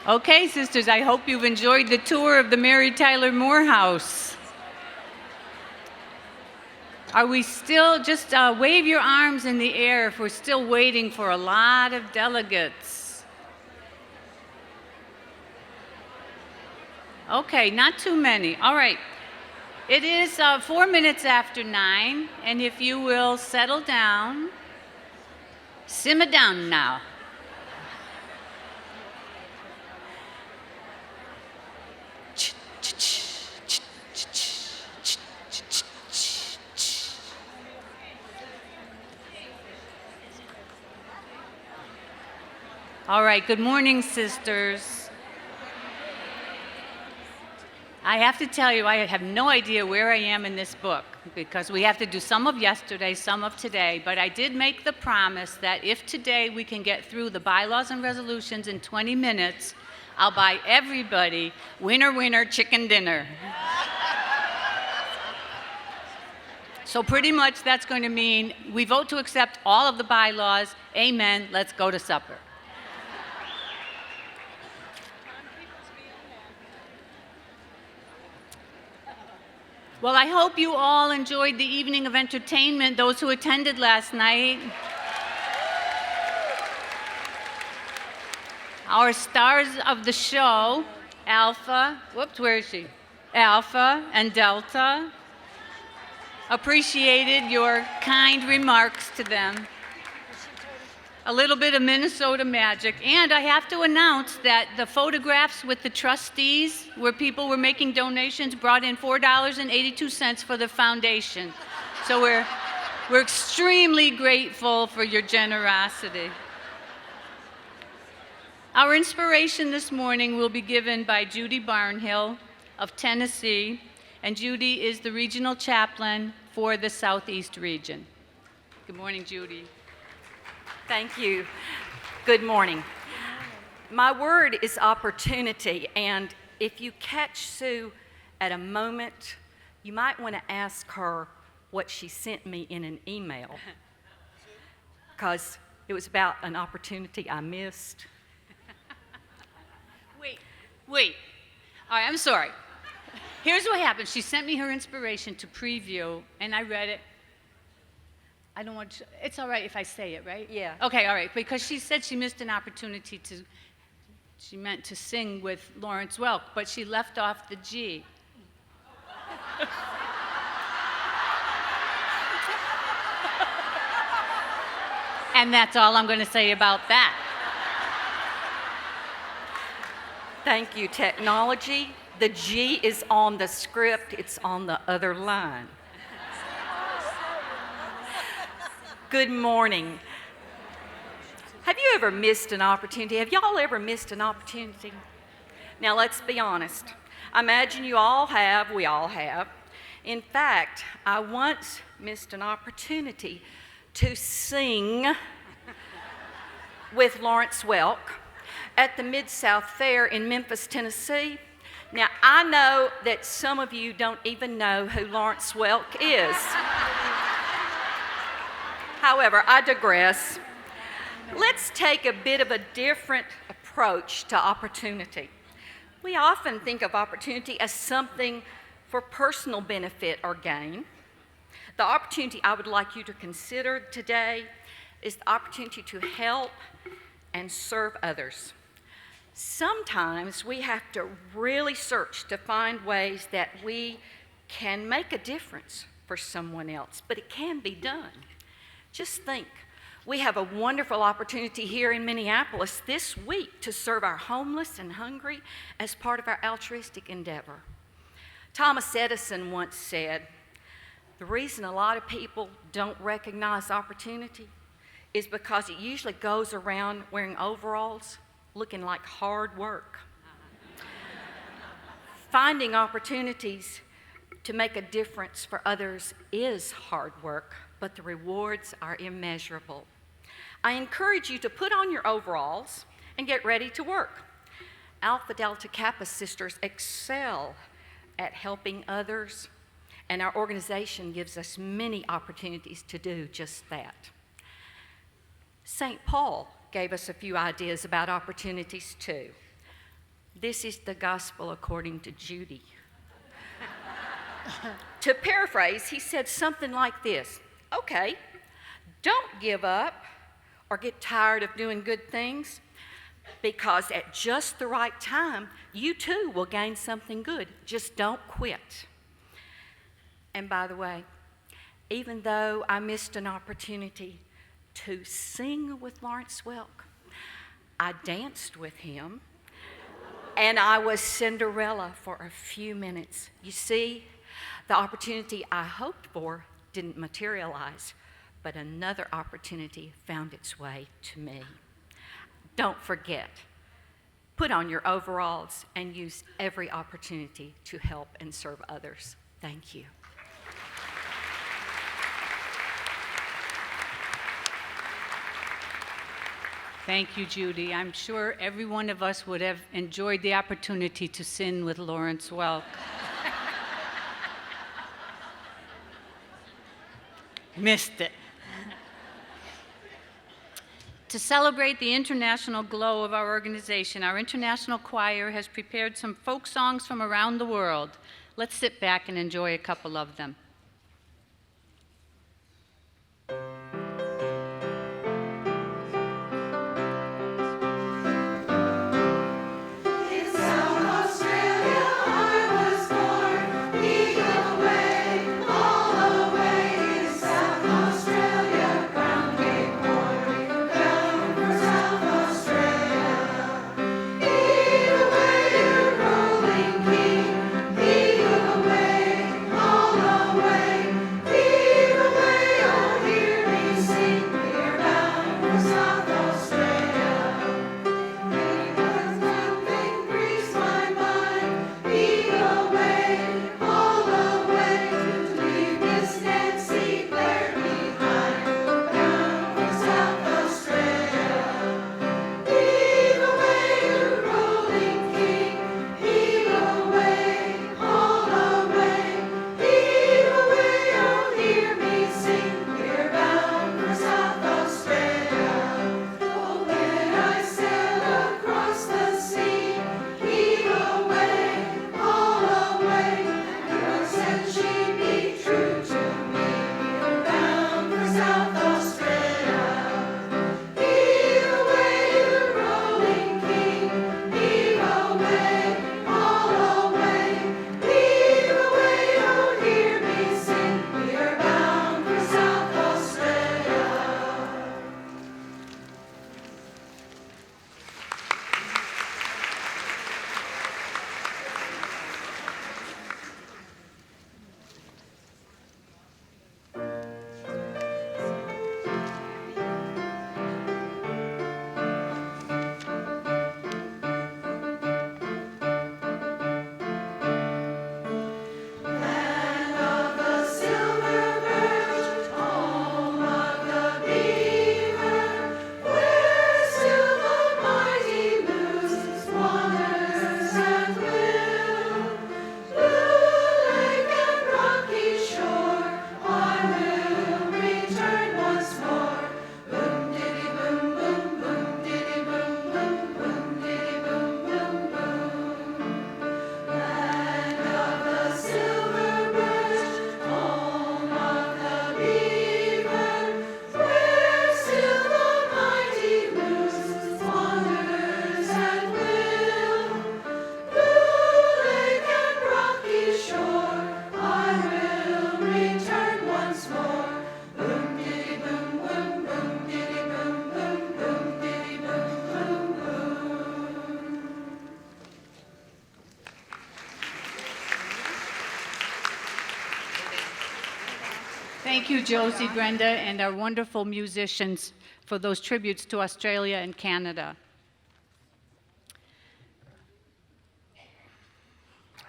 Okay, sisters, I hope you've enjoyed the tour of the Mary Tyler Moore House. Are we still, just wave your arms in the air if we're still waiting for a lot of delegates. Okay, not too many. All right. It is 4 minutes after 9, and if you will settle down, simmer down now. All right, good morning, sisters. I have to tell you, I have no idea where I am in this book because we have to do some of yesterday, some of today, but I did make the promise that if today we can get through the bylaws and resolutions in 20 minutes, I'll buy everybody winner, winner, chicken dinner. So pretty much that's going to mean we vote to accept all of the bylaws. Amen. Let's go to supper. Well, I hope you all enjoyed the evening of entertainment, those who attended last night. Our stars of the show, Alpha, whoops, where is she? Alpha and Delta, appreciated your kind remarks to them. A little bit of Minnesota magic. And I have to announce that the photographs with the trustees where people were making donations brought in $4.82 for the foundation. So we're extremely grateful for your generosity. Our inspiration this morning will be given by Judy Barnhill of Tennessee, and Judy is the regional chaplain for the Southeast region. Good morning, Judy. Thank you. Good morning. My word is opportunity, and if you catch Sue at a moment, you might want to ask her what she sent me in an email, because it was about an opportunity I missed. Wait. All right, I'm sorry. Here's what happened. She sent me her inspiration to preview, and I read it. I don't want to, it's all right if I say it, right? Yeah. Okay, all right, because she said she missed an opportunity she meant to sing with Lawrence Welk, but she left off the G. And that's all I'm going to say about that. Thank you, technology. The G is on the script, it's on the other line. Good morning. Have you ever missed an opportunity? Have y'all ever missed an opportunity? Now, let's be honest. I imagine you all have, we all have. In fact, I once missed an opportunity to sing with Lawrence Welk at the Mid-South Fair in Memphis, Tennessee. Now, I know that some of you don't even know who Lawrence Welk is. However, I digress. Let's take a bit of a different approach to opportunity. We often think of opportunity as something for personal benefit or gain. The opportunity I would like you to consider today is the opportunity to help and serve others. Sometimes we have to really search to find ways that we can make a difference for someone else, but it can be done. Just think, we have a wonderful opportunity here in Minneapolis this week to serve our homeless and hungry as part of our altruistic endeavor. Thomas Edison once said, the reason a lot of people don't recognize opportunity is because it usually goes around wearing overalls looking like hard work. Finding opportunities to make a difference for others is hard work, but the rewards are immeasurable. I encourage you to put on your overalls and get ready to work. Alpha Delta Kappa sisters excel at helping others, and our organization gives us many opportunities to do just that. St. Paul gave us a few ideas about opportunities too. This is the gospel according to Judy. To paraphrase, he said something like this: okay, don't give up or get tired of doing good things, because at just the right time, you too will gain something good. Just don't quit. And by the way, even though I missed an opportunity to sing with Lawrence Welk, I danced with him, and I was Cinderella for a few minutes. You see, the opportunity I hoped for didn't materialize, but another opportunity found its way to me. Don't forget, put on your overalls and use every opportunity to help and serve others. Thank you. Thank you, Judy. I'm sure every one of us would have enjoyed the opportunity to sing with Lawrence Welk. Missed it. To celebrate the international glow of our organization, our international choir has prepared some folk songs from around the world. Let's sit back and enjoy a couple of them. Thank you, Josie, Brenda, and our wonderful musicians for those tributes to Australia and Canada.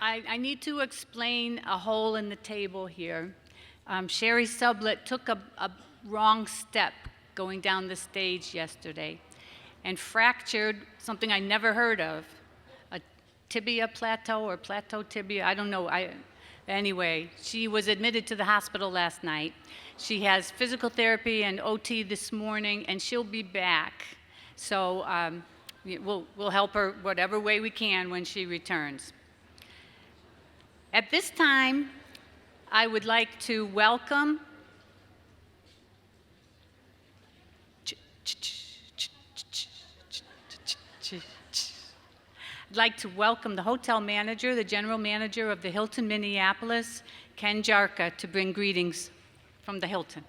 I need to explain a hole in the table here. Sherry Sublett took a wrong step going down the stage yesterday and fractured something I never heard of, a tibia plateau or plateau tibia, I don't know. Anyway, she was admitted to the hospital last night. She has physical therapy and OT this morning, and she'll be back. So, we'll help her whatever way we can when she returns. At this time, I would like to welcome I'd like to welcome the hotel manager, the general manager of the Hilton Minneapolis, Ken Jarka, to bring greetings from the Hilton.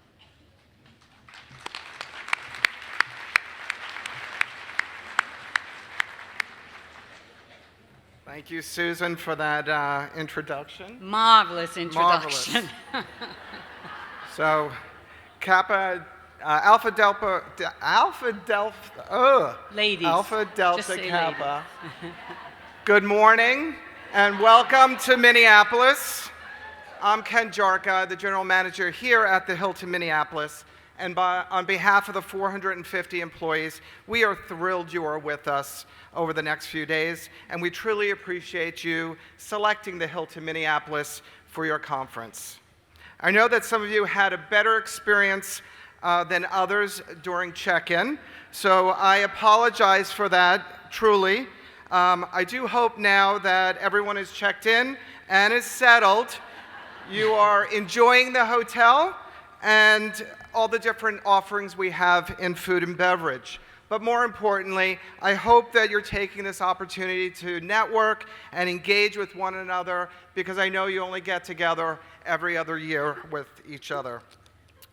Thank you, Susan, for that introduction. Marvelous introduction. Marvelous. So, Kappa, Alpha Delta, Ladies. Alpha Just Delta say Kappa. Good morning and welcome to Minneapolis. I'm Ken Jarka, the general manager here at the Hilton Minneapolis. And on behalf of the 450 employees, we are thrilled you are with us over the next few days, and we truly appreciate you selecting the Hilton Minneapolis for your conference. I know that some of you had a better experience than others during check-in, so I apologize for that, truly. I do hope now that everyone is checked in and is settled. You are enjoying the hotel and all the different offerings we have in food and beverage. But more importantly, I hope that you're taking this opportunity to network and engage with one another, because I know you only get together every other year with each other.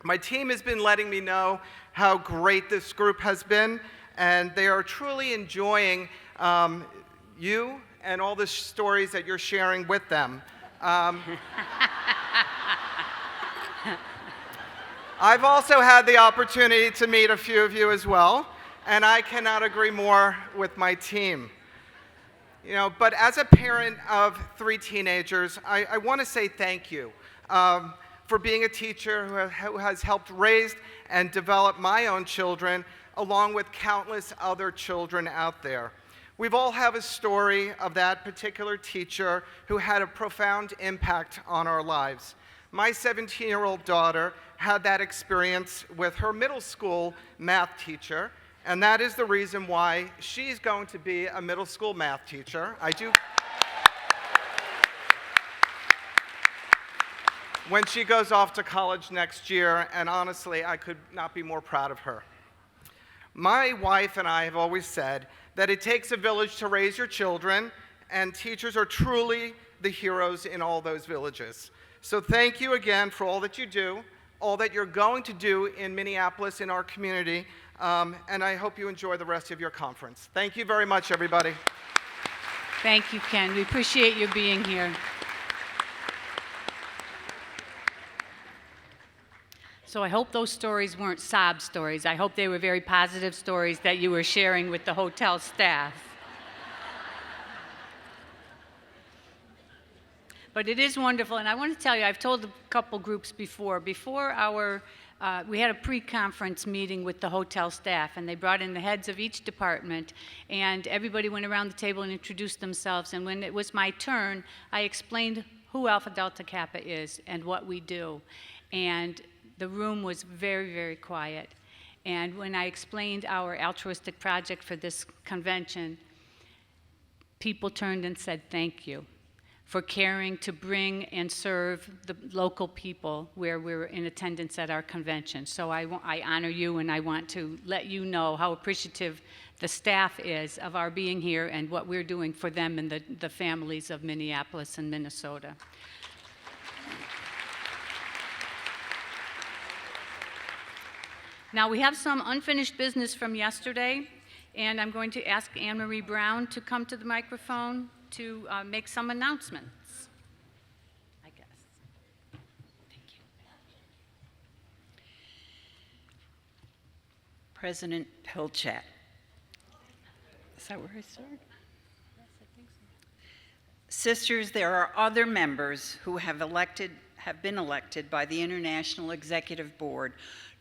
My team has been letting me know how great this group has been, and they are truly enjoying you and all the stories that you're sharing with them. I've also had the opportunity to meet a few of you as well, and I cannot agree more with my team. But as a parent of 3 teenagers, I want to say thank you for being a teacher who has helped raise and develop my own children, along with countless other children out there. We've all have a story of that particular teacher who had a profound impact on our lives. My 17-year-old daughter had that experience with her middle school math teacher, and that is the reason why she's going to be a middle school math teacher. When she goes off to college next year, and honestly, I could not be more proud of her. My wife and I have always said that it takes a village to raise your children, and teachers are truly the heroes in all those villages. So thank you again for all that you do, all that you're going to do in Minneapolis, in our community, and I hope you enjoy the rest of your conference. Thank you very much, everybody. Thank you, Ken. We appreciate you being here. So I hope those stories weren't sob stories. I hope they were very positive stories that you were sharing with the hotel staff. But it is wonderful, and I want to tell you, I've told a couple groups before we had a pre-conference meeting with the hotel staff, and they brought in the heads of each department, and everybody went around the table and introduced themselves, and when it was my turn, I explained who Alpha Delta Kappa is and what we do, and the room was very, very quiet. And when I explained our altruistic project for this convention, people turned and said, "Thank you for caring to bring and serve the local people where we're in attendance at our convention." So I honor you, and I want to let you know how appreciative the staff is of our being here and what we're doing for them and the families of Minneapolis and Minnesota. Now, we have some unfinished business from yesterday, and I'm going to ask Anne Marie Brown to come to the microphone to make some announcements, I guess. Thank you. President Pilchat. Is that where I start? Yes, I think so. Sisters, there are other members who have been elected by the International Executive Board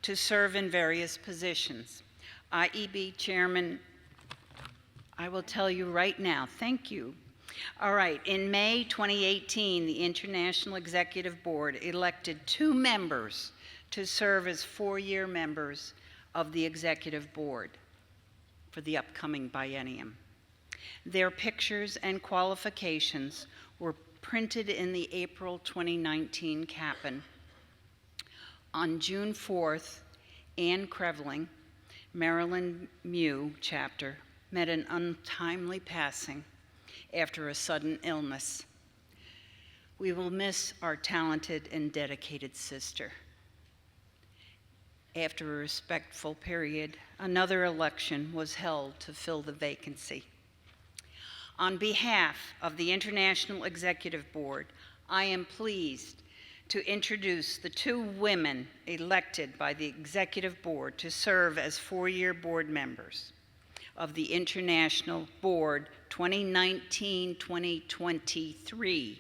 to serve in various positions. IEB Chairman, I will tell you right now, thank you. All right, in May 2018, the International Executive Board elected 2 members to serve as 4-year members of the Executive Board for the upcoming biennium. Their pictures and qualifications were printed in the April 2019 Kappa. On June 4th, Anne Creveling, Marilyn Mew chapter, met an untimely passing after a sudden illness. We will miss our talented and dedicated sister. After a respectful period, another election was held to fill the vacancy. On behalf of the International Executive Board, I am pleased to introduce the 2 women elected by the Executive Board to serve as 4-year board members of the International Board 2019-2023.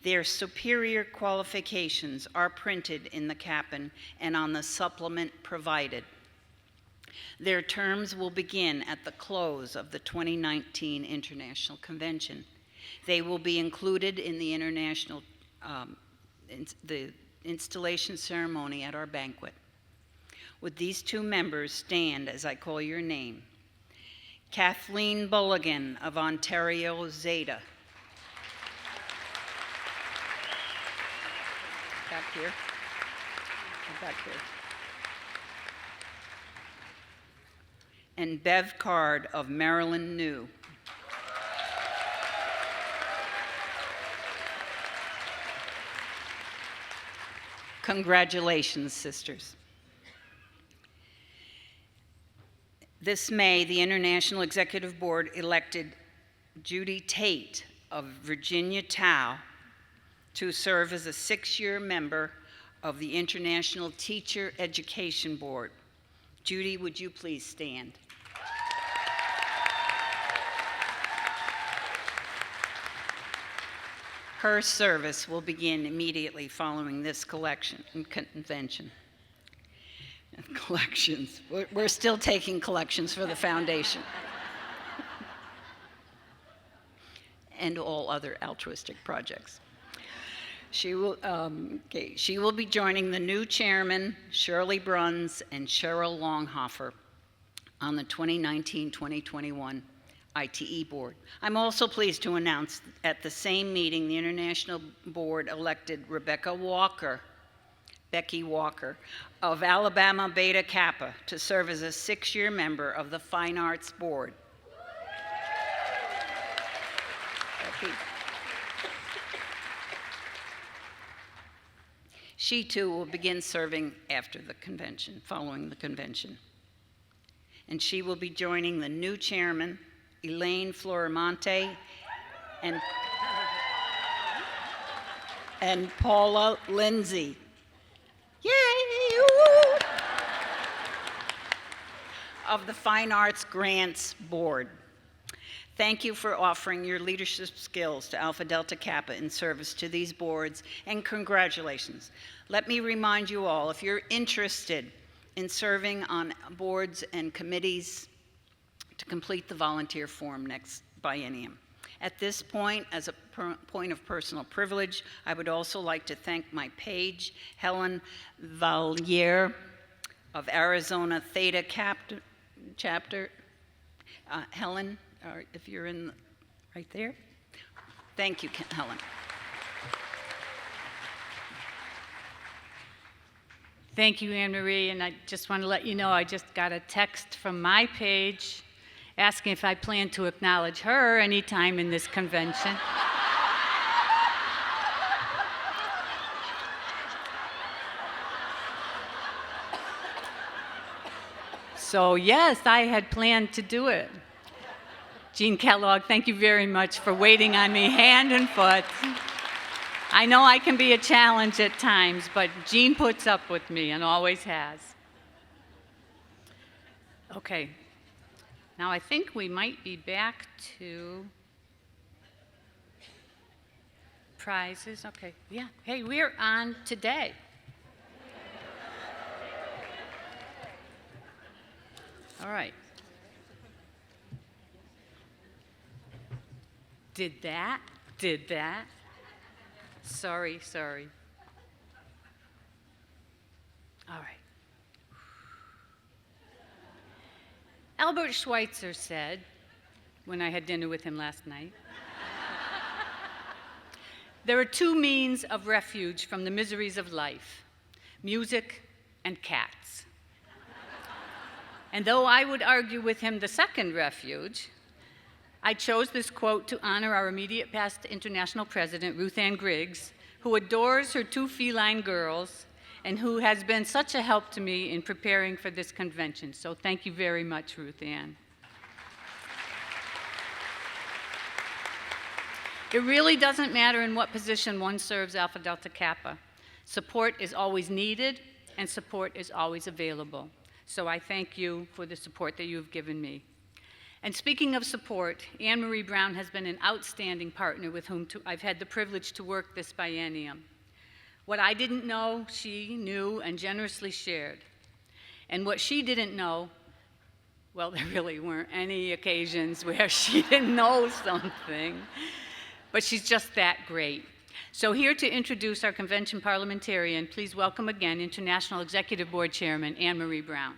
Their superior qualifications are printed in the Kappa and on the supplement provided. Their terms will begin at the close of the 2019 International Convention. They will be included in the the installation ceremony at our banquet. Would these 2 members stand as I call your name? Kathleen Bulligan of Ontario Zeta. Back here. Back here. And Bev Card of Maryland New. Congratulations, sisters. This May, the International Executive Board elected Judy Tate of Virginia Tau to serve as a 6-year member of the International Teacher Education Board. Judy, would you please stand? Her service will begin immediately following this convention. Collections. We're still taking collections for the foundation. And all other altruistic projects. She will be joining the new chairman, Shirley Bruns and Cheryl Longhofer, on the 2019-2021 ITE board. I'm also pleased to announce at the same meeting, the International Board elected Becky Walker of Alabama Beta Kappa to serve as a 6-year member of the Fine Arts Board. Becky. She too will begin serving after the convention, following the convention. And she will be joining the new chairman, Elaine Florimonte, and Paula Lindsay. Yay! Woo! Of the Fine Arts Grants Board. Thank you for offering your leadership skills to Alpha Delta Kappa in service to these boards, and congratulations. Let me remind you all, if you're interested in serving on boards and committees, to complete the volunteer form next biennium. At this point, as a point of personal privilege, I would also like to thank my page, Helen Valier of Arizona Theta chapter. Helen, if you're right there. Thank you, Helen. Thank you, Anne Marie, and I just want to let you know I just got a text from my page asking if I plan to acknowledge her anytime in this convention. So yes, I had planned to do it. Jean Kellogg, thank you very much for waiting on me hand and foot. I know I can be a challenge at times, but Jean puts up with me and always has. Okay, now I think we might be back to prizes. Okay, yeah. Hey, we're on today. All right. Did that. Sorry. All right. Albert Schweitzer said, when I had dinner with him last night, there are two means of refuge from the miseries of life: music and cats. And though I would argue with him the second refuge, I chose this quote to honor our immediate past international president, Ruth Ann Griggs, who adores her two feline girls and who has been such a help to me in preparing for this convention. So thank you very much, Ruth Ann. It really doesn't matter in what position one serves Alpha Delta Kappa. Support is always needed, and support is always available. So I thank you for the support that you've given me. And speaking of support, Anne Marie Brown has been an outstanding partner with whom I've had the privilege to work this biennium. What I didn't know, she knew and generously shared. And what she didn't know, well, there really weren't any occasions where she didn't know something. But she's just that great. So here to introduce our convention parliamentarian, please welcome again International Executive Board Chairman Anne Marie Brown.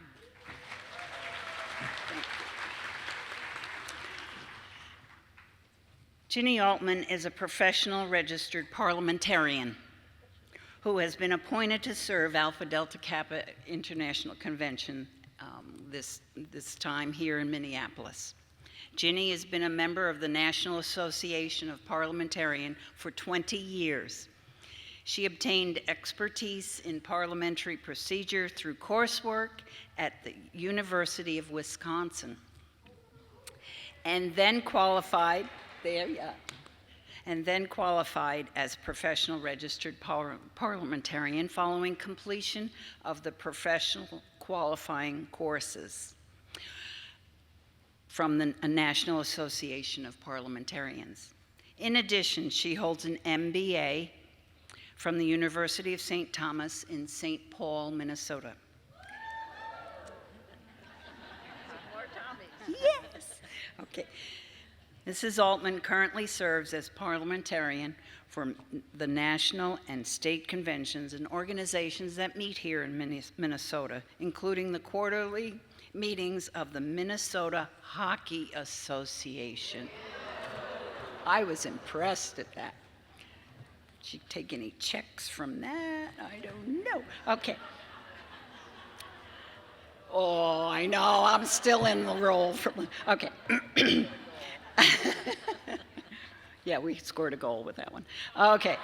Ginny Altman is a professional registered parliamentarian who has been appointed to serve Alpha Delta Kappa International Convention this time here in Minneapolis. Ginny has been a member of the National Association of Parliamentarians for 20 years. She obtained expertise in parliamentary procedure through coursework at the University of Wisconsin, and then qualified as professional registered parliamentarian following completion of the professional qualifying courses from the National Association of Parliamentarians. In addition, she holds an MBA from the University of St. Thomas in St. Paul, Minnesota. Yes. Okay. Mrs. Altman currently serves as parliamentarian for the national and state conventions and organizations that meet here in Minnesota, including the quarterly meetings of the Minnesota Hockey Association. I was impressed at that. Did she take any checks from that? I don't know. Okay. Oh, I know, I'm still in the role. Okay. Yeah, we scored a goal with that one. Okay.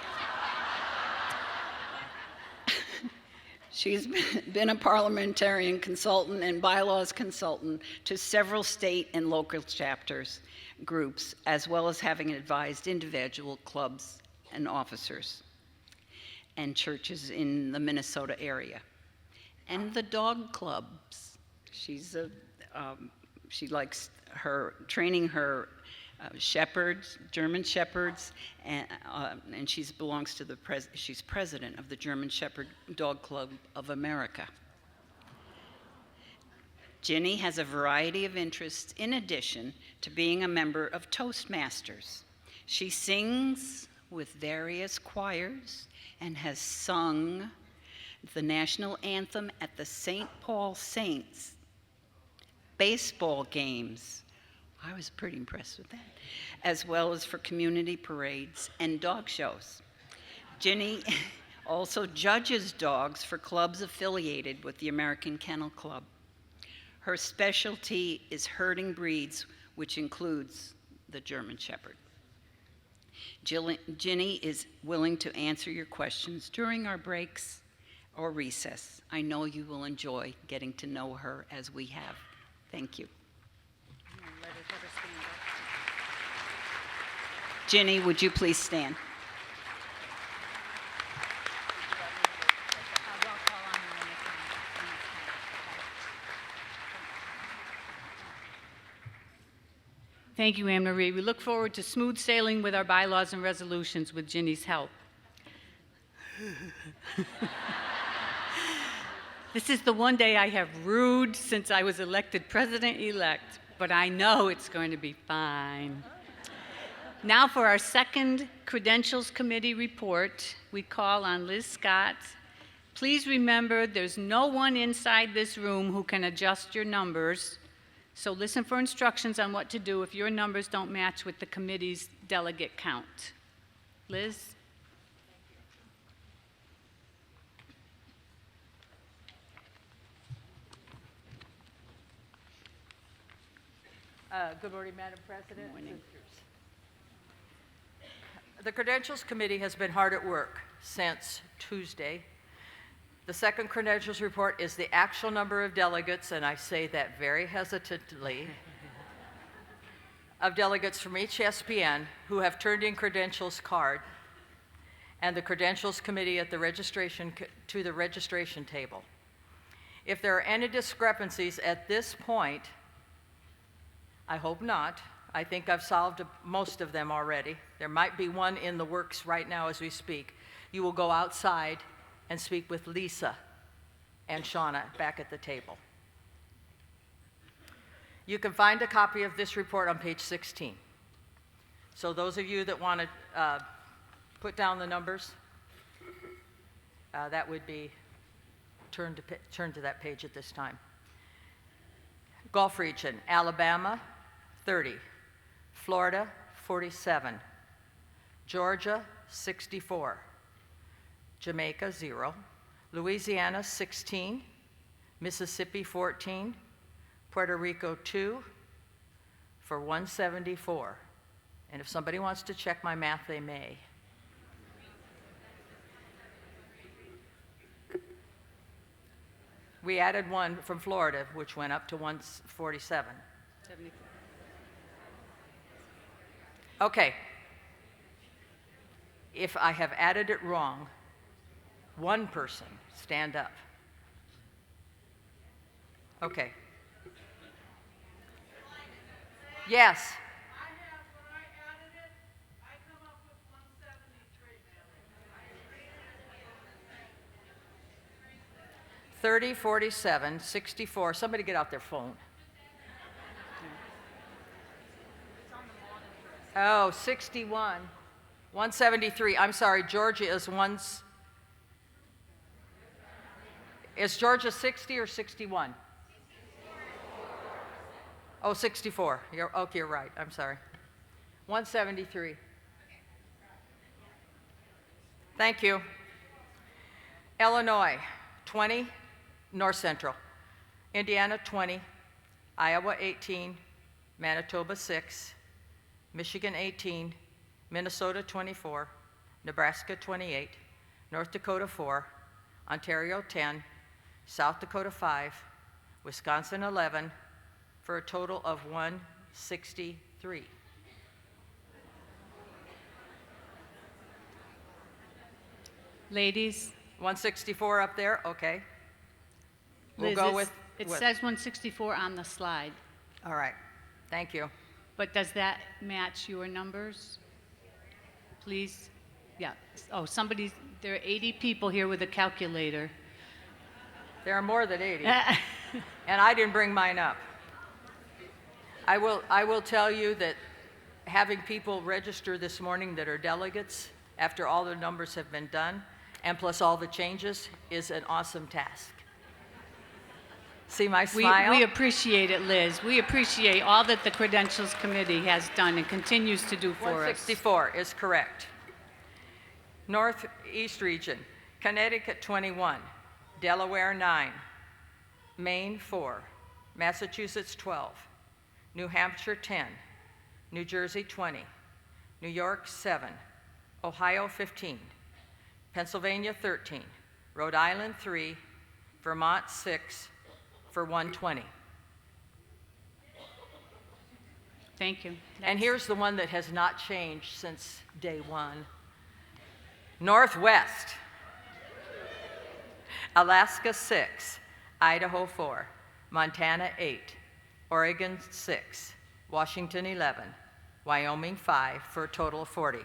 She's been a parliamentarian consultant and bylaws consultant to several state and local chapters, groups, as well as having advised individual clubs and officers and churches in the Minnesota area. And the dog clubs. She likes training her shepherds, German shepherds, and she's president of the German Shepherd Dog Club of America. Ginny has a variety of interests in addition to being a member of Toastmasters. She sings with various choirs and has sung the national anthem at the St. Paul Saints baseball games. I was pretty impressed with that, as well as for community parades and dog shows. Ginny also judges dogs for clubs affiliated with the American Kennel Club. Her specialty is herding breeds, which includes the German Shepherd. Ginny is willing to answer your questions during our breaks or recess. I know you will enjoy getting to know her as we have. Thank you. Ginny, would you please stand? Thank you, Anne Marie. We look forward to smooth sailing with our bylaws and resolutions with Ginny's help. This is the one day I have rued since I was elected president-elect, but I know it's going to be fine. Now for our second Credentials Committee report, we call on Liz Scott. Please remember there's no one inside this room who can adjust your numbers, So listen for instructions on what to do if your numbers don't match with the committee's delegate count. Liz? Good morning, Madam President. Sisters. The Credentials Committee has been hard at work since Tuesday. The second credentials report is the actual number of delegates, and I say that very hesitantly, of delegates from each SPN who have turned in credentials card, and the Credentials Committee at the registration table. If there are any discrepancies at this point, I hope not. I think I've solved most of them already. There might be one in the works right now as we speak. You will go outside and speak with Lisa and Shauna back at the table. You can find a copy of this report on page 16. So those of you that want to put down the numbers, that would be turn to that page at this time. Gulf region, Alabama, 30. Florida, 47. Georgia, 64. Jamaica, 0. Louisiana, 16. Mississippi, 14. Puerto Rico, 2 for 174. And if somebody wants to check my math, they may. We added one from Florida, which went up to 147. 74. Okay. If I have added it wrong, one person stand up. Okay. Yes. I have, when I added it, I come up with 173, ma'am. 30, 47, 64. Somebody get out their phone. Oh, 61. 173. I'm sorry, Georgia is Is Georgia 60 or 61? Oh, 64. You're right. I'm sorry. 173. Thank you. Illinois, 20, North Central. Indiana, 20. Iowa, 18. Manitoba, 6. Michigan, 18. Minnesota, 24. Nebraska, 28. North Dakota, 4. Ontario, 10. South Dakota, 5. Wisconsin, 11. For a total of 163. Ladies? 164 up there, okay. We'll Liz, go with. It says 164 on the slide, All right, thank you. but does that match your numbers? Please? Yeah. Oh, there are 80 people here with a calculator. There are more than 80, and I didn't bring mine up. I will tell you that having people register this morning that are delegates after all the numbers have been done, and plus all the changes, is an awesome task. See my smile? We appreciate it, Liz. We appreciate all that the Credentials Committee has done and continues to do for us. 164 is correct. Northeast region, Connecticut 21, Delaware 9, Maine 4, Massachusetts 12, New Hampshire 10, New Jersey 20, New York 7, Ohio 15, Pennsylvania 13, Rhode Island 3, Vermont 6, for 120. Thank you. And here's the one that has not changed since day one. Northwest, Alaska 6, Idaho 4, Montana 8, Oregon 6, Washington 11, Wyoming 5, for a total of 40.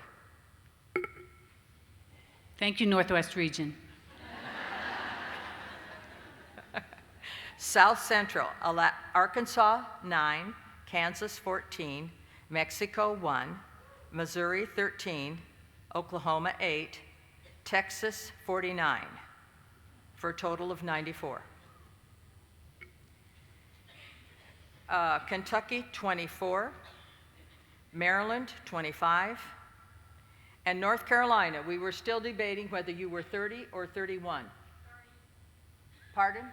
Thank you, Northwest Region. South Central, Arkansas 9, Kansas 14, Mexico 1, Missouri 13, Oklahoma 8, Texas 49, for a total of 94. Kentucky, 24, Maryland, 25, and North Carolina. We were still debating whether you were 30 or 31. 30. Pardon?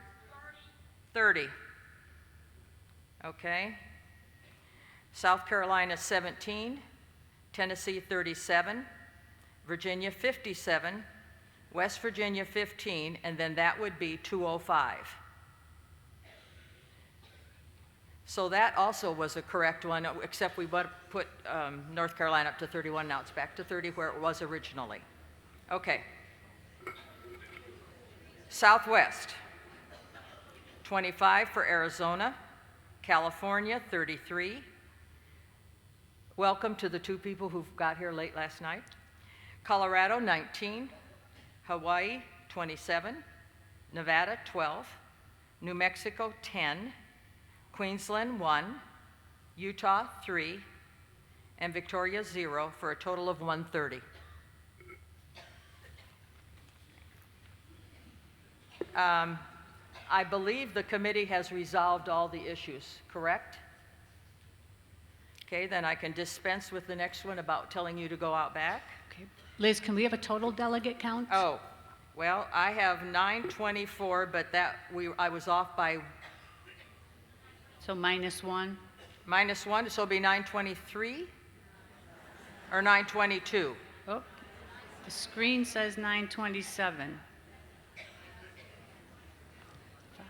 30. Okay. South Carolina, 17, Tennessee, 37, Virginia, 57, West Virginia, 15, and then that would be 205. So that also was a correct one, except we put North Carolina up to 31. Now it's back to 30 where it was originally. Okay. Southwest, 25 for Arizona, California, 33. Welcome to the 2 people who got here late last night. Colorado, 19. Hawaii, 27. Nevada, 12. New Mexico, 10. Queensland, 1. Utah, 3. And Victoria, 0, for a total of 130. I believe the committee has resolved all the issues, correct? Okay, then I can dispense with the next one about telling you to go out back. Okay. Liz, can we have a total delegate count? Oh, well, I have 924, but I was off by So -1. -1, so it'll be 923 or 922. Oh, the screen says 927.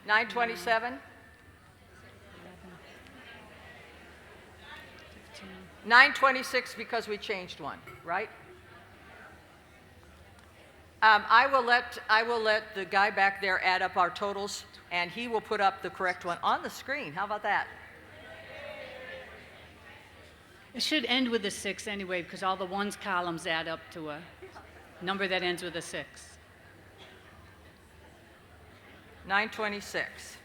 927? 926 because we changed one, right? I will let the guy back there add up our totals, and he will put up the correct one on the screen. How about that? It should end with a 6 anyway, because all the ones columns add up to a number that ends with a 6. 926.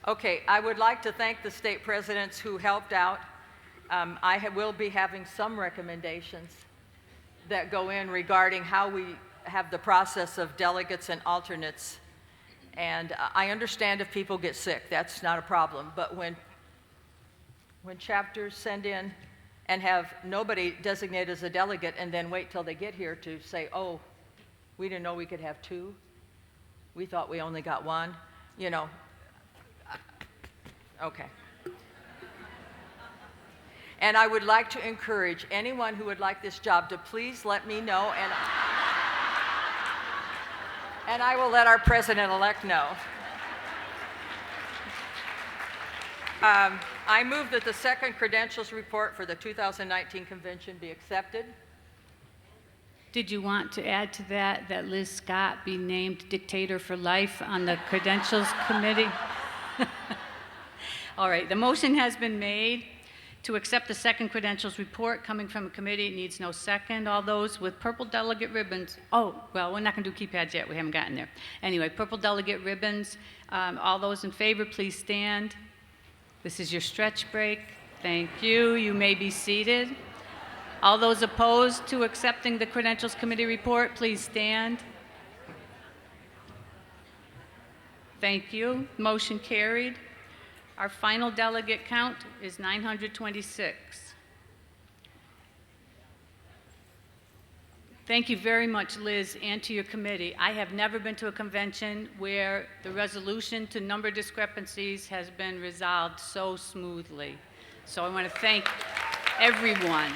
Okay, I would like to thank the state presidents who helped out. Will be having some recommendations that go in regarding how we have the process of delegates and alternates. And I understand if people get sick, that's not a problem. But when chapters send in and have nobody designated as a delegate and then wait till they get here to say, oh, we didn't know we could have 2. We thought we only got 1, you know. Okay. And I would like to encourage anyone who would like this job to please let me know, and I will let our president-elect know. I move that the second credentials report for the 2019 convention be accepted. Did you want to add to that Liz Scott be named dictator for life on the credentials committee? All right, the motion has been made to accept the second credentials report coming from a committee. It needs no second. All those with purple delegate ribbons. Oh, well, we're not going to do keypads yet. We haven't gotten there. Anyway, purple delegate ribbons. All those in favor, please stand. This is your stretch break. Thank you. You may be seated. All those opposed to accepting the Credentials Committee report, please stand. Thank you. Motion carried. Our final delegate count is 926. Thank you very much, Liz, and to your committee. I have never been to a convention where the resolution to number discrepancies has been resolved so smoothly. So I want to thank everyone.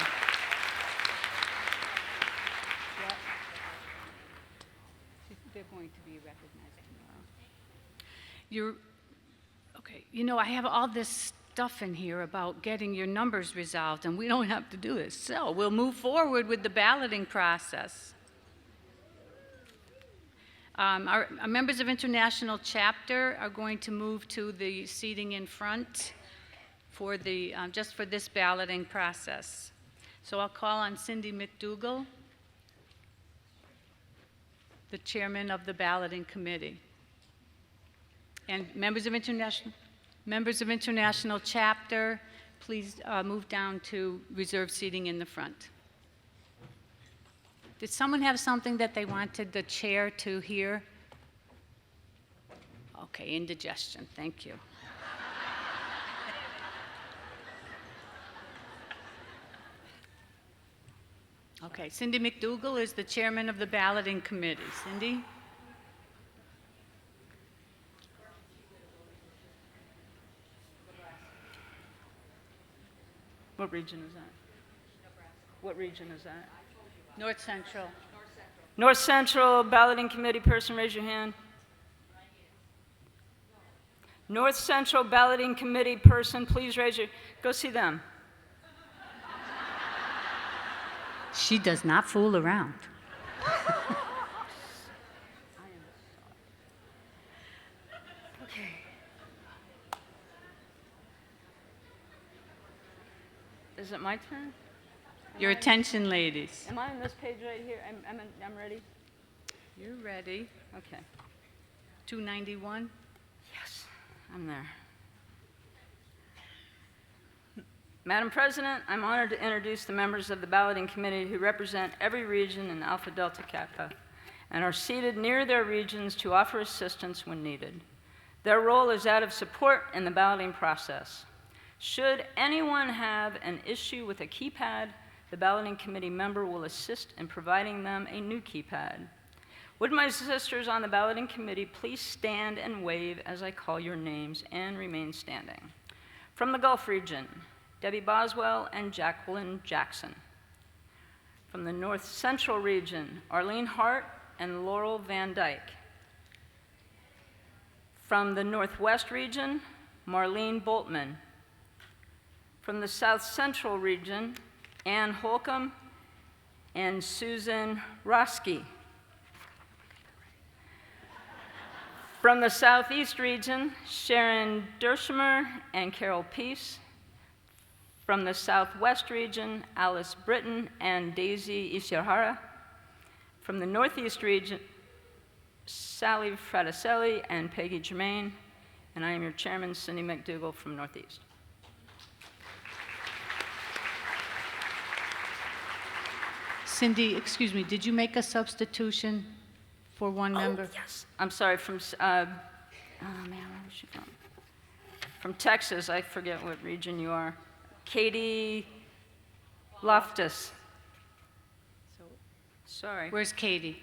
They're going to be recognized tomorrow. Okay, you know, I have all this stuff in here about getting your numbers resolved, and we don't have to do this. So we'll move forward with the balloting process. Our members of International Chapter are going to move to the seating in front for the, just for this balloting process. So I'll call on Cindy McDougall, the chairman of the balloting committee. And members of International Chapter, please move down to reserved seating in the front. Did someone have something that they wanted the chair to hear? Okay, indigestion, thank you. Okay, Cindy McDougal is the chairman of the balloting committee. Cindy? What region is that? What region is that? North Central. North Central Balloting Committee person, raise your hand. North Central Balloting Committee person, please raise your, go see them. She does not fool around. Okay. Is it my turn? Your attention, ladies. Am I on this page right here? I'm ready? You're ready. Okay. 291. Yes, I'm there. Madam President, I'm honored to introduce the members of the balloting committee who represent every region in Alpha Delta Kappa and are seated near their regions to offer assistance when needed. Their role is that of support in the balloting process. Should anyone have an issue with a keypad, the balloting committee member will assist in providing them a new keypad. Would my sisters on the balloting committee please stand and wave as I call your names and remain standing? From the Gulf region, Debbie Boswell and Jacqueline Jackson. From the North Central region, Arlene Hart and Laurel Van Dyke. From the Northwest region, Marlene Boltman. From the South Central region, Ann Holcomb and Susan Roski. From the Southeast region, Sharon Dershimer and Carol Peace. From the Southwest region, Alice Britton and Daisy Ishihara. From the Northeast region, Sally Fraticelli and Peggy Germain. And I am your chairman, Cindy McDougal from Northeast. Cindy, excuse me, did you make a substitution for one member? Yes. I'm sorry, oh man, where was she from? From Texas, I forget what region you are. Katie Loftus. Sorry. Where's Katie?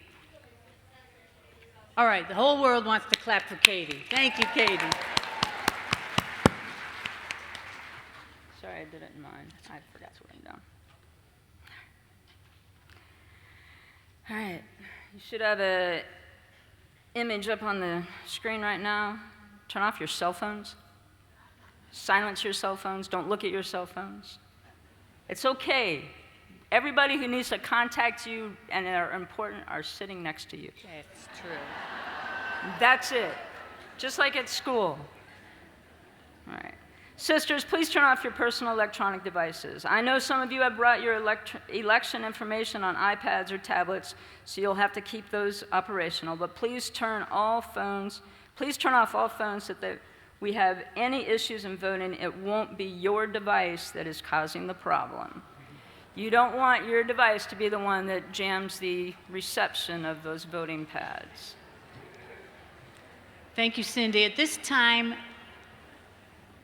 All right, the whole world wants to clap for Katie. Thank you, Katie. Sorry, I did it in mine. I forgot to write it down. All right, you should have an image up on the screen right now. Turn off your cell phones. Silence your cell phones. Don't look at your cell phones. It's okay. Everybody who needs to contact you and are important are sitting next to you. That's true. That's it. Just like at school. All right. Sisters, please turn off your personal electronic devices. I know some of you have brought your election information on iPads or tablets, so you'll have to keep those operational, but please turn off all phones so that we have any issues in voting. It won't be your device that is causing the problem. You don't want your device to be the one that jams the reception of those voting pads. Thank you, Cindy. At this time,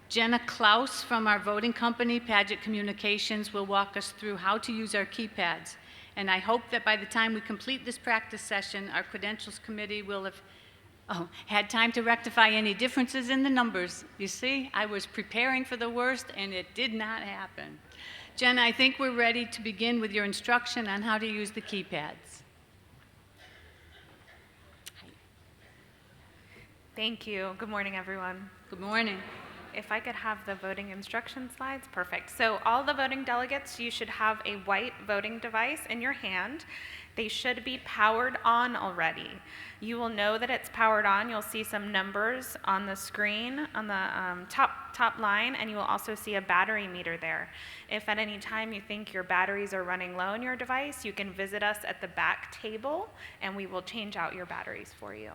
Jenna Klaus from our voting company, Paget Communications, will walk us through how to use our keypads. And I hope that by the time we complete this practice session, our credentials committee will have had time to rectify any differences in the numbers. You see, I was preparing for the worst, and it did not happen. Jenna, I think we're ready to begin with your instruction on how to use the keypads. Thank you. Good morning, everyone. Good morning. If I could have the voting instruction slides, perfect. So all the voting delegates, you should have a white voting device in your hand. They should be powered on already. You will know that it's powered on. You'll see some numbers on the screen on the top line, and you will also see a battery meter there. If at any time you think your batteries are running low in your device, you can visit us at the back table, and we will change out your batteries for you.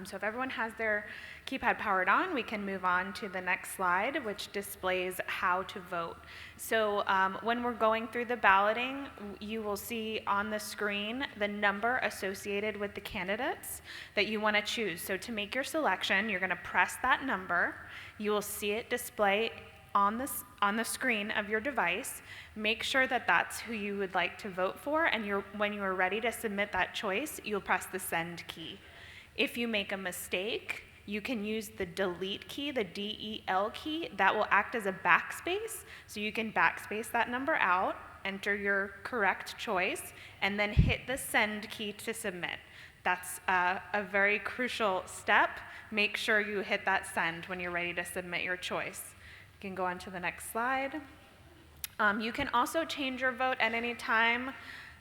So if everyone has their keypad powered on, we can move on to the next slide, which displays how to vote. So when we're going through the balloting, you will see on the screen the number associated with the candidates that you want to choose. So to make your selection, you're going to press that number. You will see it display on the screen of your device. Make sure that that's who you would like to vote for, and when you are ready to submit that choice, you'll press the send key. If you make a mistake, you can use the delete key, the DEL key. That will act as a backspace, so you can backspace that number out, enter your correct choice, and then hit the send key to submit. That's a very crucial step. Make sure you hit that send when you're ready to submit your choice. You can go on to the next slide. You can also change your vote at any time.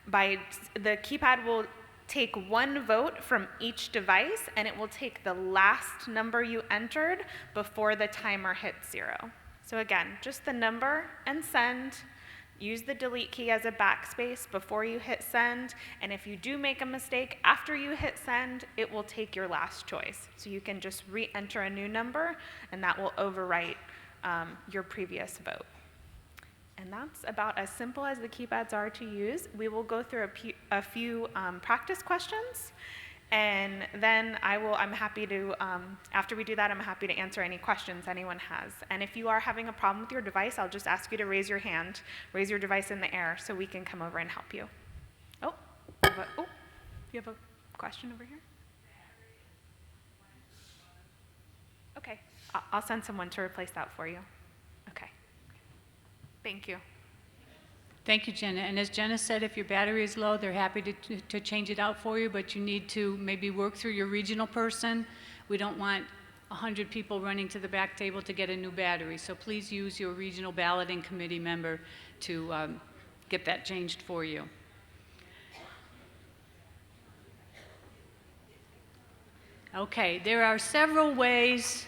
The keypad will take one vote from each device, and it will take the last number you entered before the timer hits 0. So again, just the number and send. Use the delete key as a backspace before you hit send, and if you do make a mistake after you hit send, it will take your last choice. So you can just re-enter a new number, and that will overwrite your previous vote. And that's about as simple as the keypads are to use. We will go through a few practice questions, and then I'm happy to, after we do that, I'm happy to answer any questions anyone has. And if you are having a problem with your device, I'll just ask you to raise your hand, raise your device in the air so we can come over and help you. You have a question over here? Okay, I'll send someone to replace that for you. Okay. Thank you. Thank you, Jenna. And as Jenna said, if your battery is low, they're happy to change it out for you, but you need to maybe work through your regional person. We don't want 100 people running to the back table to get a new battery, so please use your regional balloting committee member to get that changed for you. Okay, there are several ways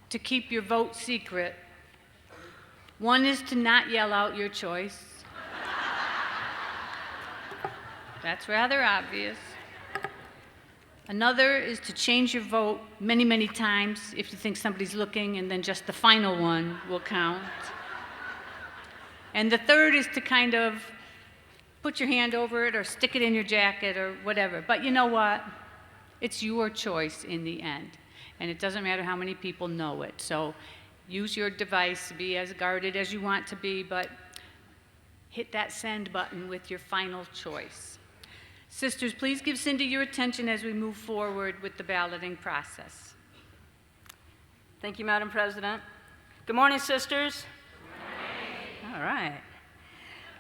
to keep your vote secret. One is to not yell out your choice. That's rather obvious. Another is to change your vote many, many times if you think somebody's looking, and then just the final one will count. And the third is to kind of put your hand over it or stick it in your jacket or whatever. But you know what? It's your choice in the end, and it doesn't matter how many people know it. So use your device, be as guarded as you want to be, but hit that send button with your final choice. Sisters, please give Cindy your attention as we move forward with the balloting process. Thank you, Madam President. Good morning, sisters. Good morning. All right.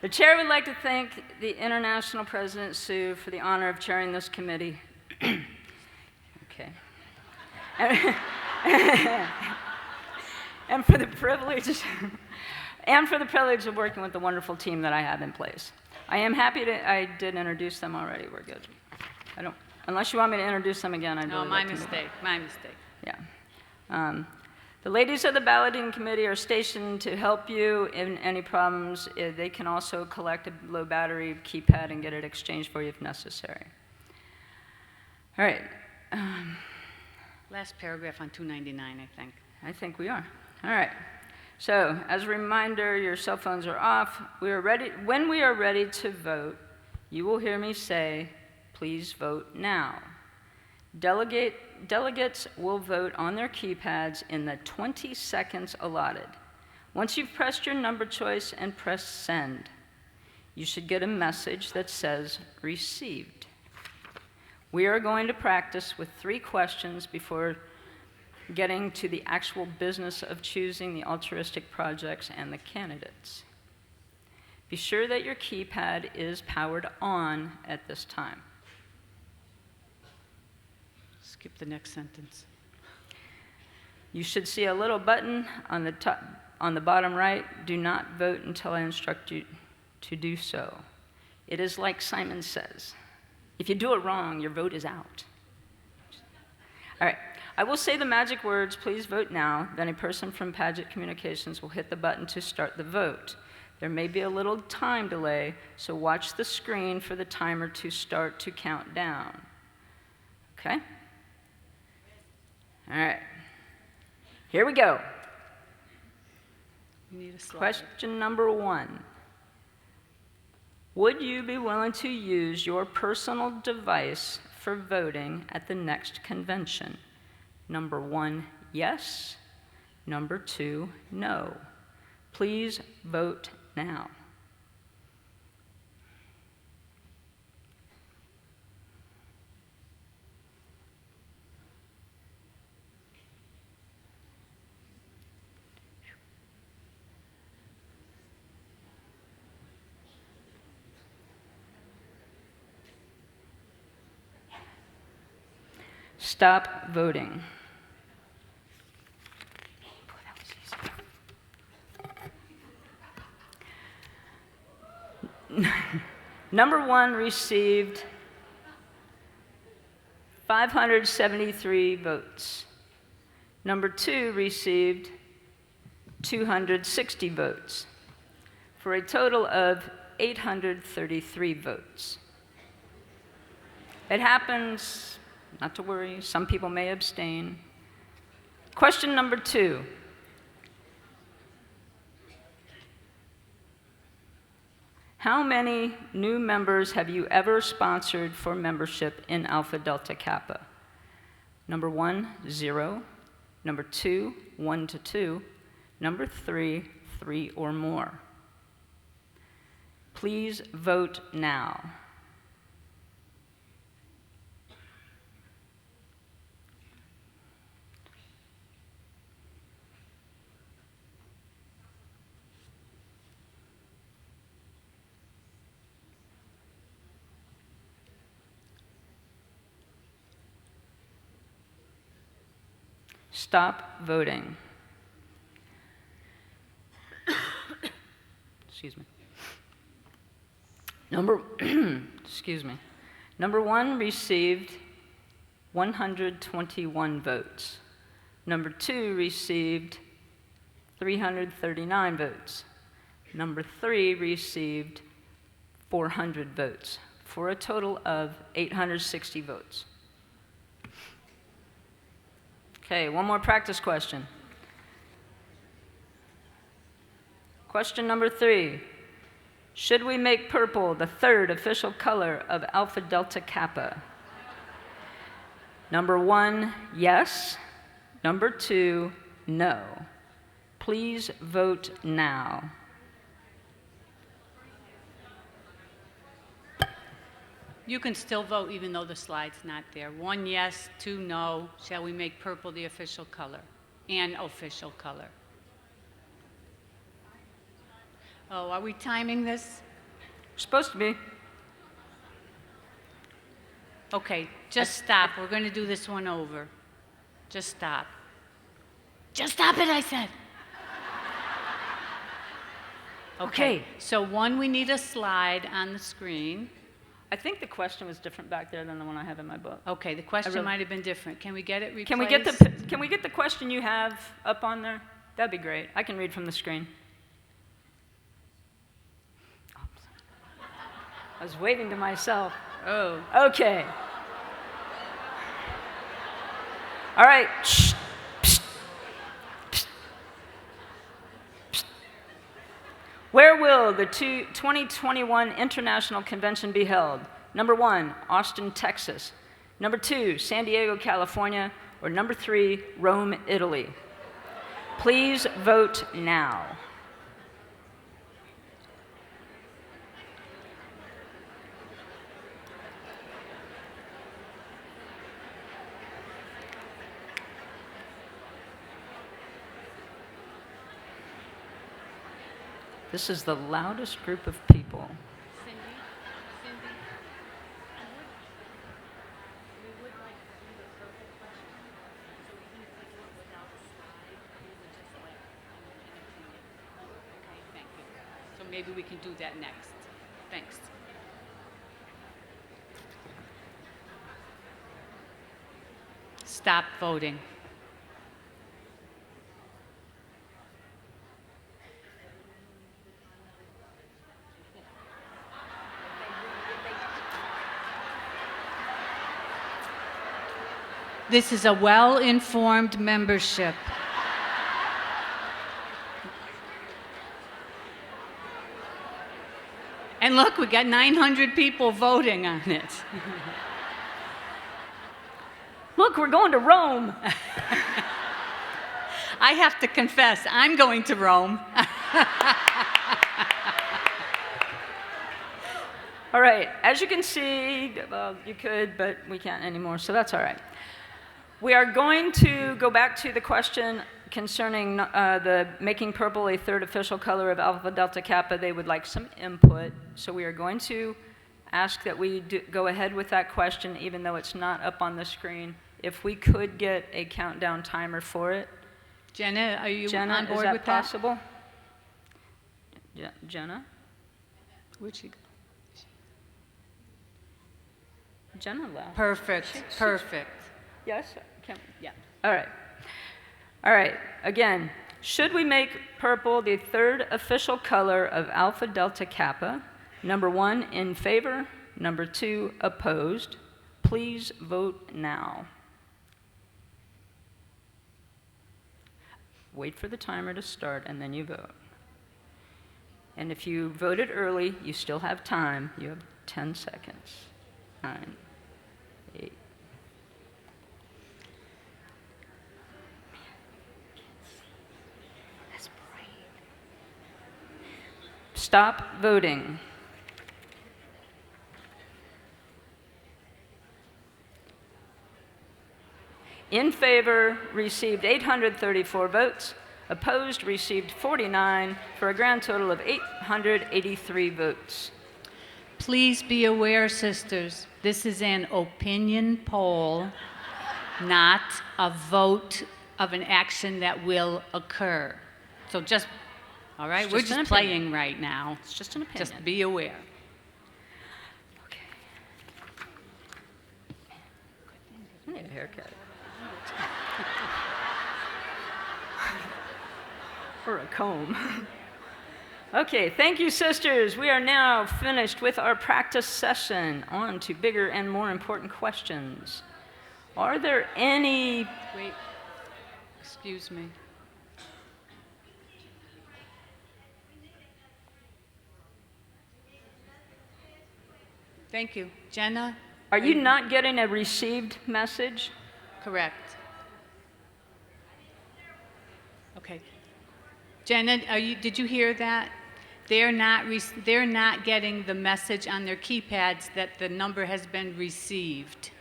The chair would like to thank the International President Sue for the honor of chairing this committee. Okay. and for the privilege of working with the wonderful team that I have in place. I am happy I did introduce them already. We're good. Unless you want me to introduce them again, I'd No, really my like to mistake, my mistake. Yeah. The ladies of the balloting committee are stationed to help you in any problems. They can also collect a low battery keypad and get it exchanged for you if necessary. All right. Last paragraph on 299, I think. I think we are. All right. So, as a reminder, your cell phones are off. We are ready. When we are ready to vote, you will hear me say, "Please vote now." Delegates will vote on their keypads in the 20 seconds allotted. Once you've pressed your number choice and press send, you should get a message that says received. We are going to practice with 3 questions before getting to the actual business of choosing the altruistic projects and the candidates. Be sure that your keypad is powered on at this time. Skip the next sentence. You should see a little button on the bottom right. Do not vote until I instruct you to do so. It is like Simon Says. If you do it wrong, your vote is out. All right. I will say the magic words, "Please vote now." Then a person from Paget Communications will hit the button to start the vote. There may be a little time delay, so watch the screen for the timer to start to count down. Okay? All right. Here we go. You need a slide. Question number 1. Would you be willing to use your personal device for voting at the next convention? Number 1, yes. Number 2, no. Please vote now. Stop voting. Number 1 received 573 votes. Number 2 received 260 votes, for a total of 833 votes. It happens, not to worry, some people may abstain. Question number 2. How many new members have you ever sponsored for membership in Alpha Delta Kappa? Number 1, 0. Number 2, 1 to 2. Number 3, 3 or more. Please vote now. Stop voting. Excuse me. Excuse me. Number 1 received 121 votes. Number 2 received 339 votes. Number 3 received 400 votes, for a total of 860 votes. Okay, one more practice question. Question number 3. Should we make purple the 3rd official color of Alpha Delta Kappa? Number 1, yes. Number 2, no. Please vote now. You can still vote even though the slide's not there. 1 yes, 2 no. Shall we make purple the official color and official color? Oh, are we timing this? Supposed to be. Okay, just stop. We're going to do this one over. Just stop. Just stop it, I said. Okay, so 1, we need a slide on the screen. I think the question was different back there than the one I have in my book. Okay, the question might have been different. Can we get it replaced? Can we get the question you have up on there? That'd be great. I can read from the screen. I was waving to myself. Oh. Okay. All right. Shh. Psst. Psst. Psst. Where will the 2021 International Convention be held? Number 1, Austin, Texas. Number 2, San Diego, California. Or number 3, Rome, Italy. Please vote now. This is the loudest group of people. Cindy, we would like to do the purple question. So even if we do it without a slide, we would just like entertain it. Okay, thank you. So maybe we can do that next. Thanks. Stop voting. This is a well-informed membership. And look, we got 900 people voting on it. Look, we're going to Rome. I have to confess, I'm going to Rome. All right, as you can see, well, you could, but we can't anymore, so that's all right. We are going to go back to the question concerning the making purple a third official color of Alpha Delta Kappa. They would like some input, so we are going to ask that we go ahead with that question, even though it's not up on the screen. If we could get a countdown timer for it. Jenna, are you Jenna, on board is that with possible? Jenna? Where'd she go? Jenna left. Perfect, perfect. Yes? Yeah. All right. All right. Again, should we make purple the third official color of Alpha Delta Kappa? Number 1, in favor. Number 2, opposed. Please vote now. Wait for the timer to start, and then you vote. And if you voted early, you still have time. You have 10 seconds. 9, 8. Stop voting. In favor received 834 votes. Opposed received 49 for a grand total of 883 votes. Please be aware, sisters, this is an opinion poll, not a vote of an action that will occur. So just, all right, It's we're just an just opinion. playing right now. It's just an opinion. Just be aware. Okay. I need a haircut. Or a comb. Okay, thank you, sisters. We are now finished with our practice session. On to bigger and more important questions. Are there any... Wait, excuse me. Thank you. Jenna? Are you not getting a received message? Correct. Okay. Jenna, did you hear that? They're not getting the message on their keypads that the number has been received.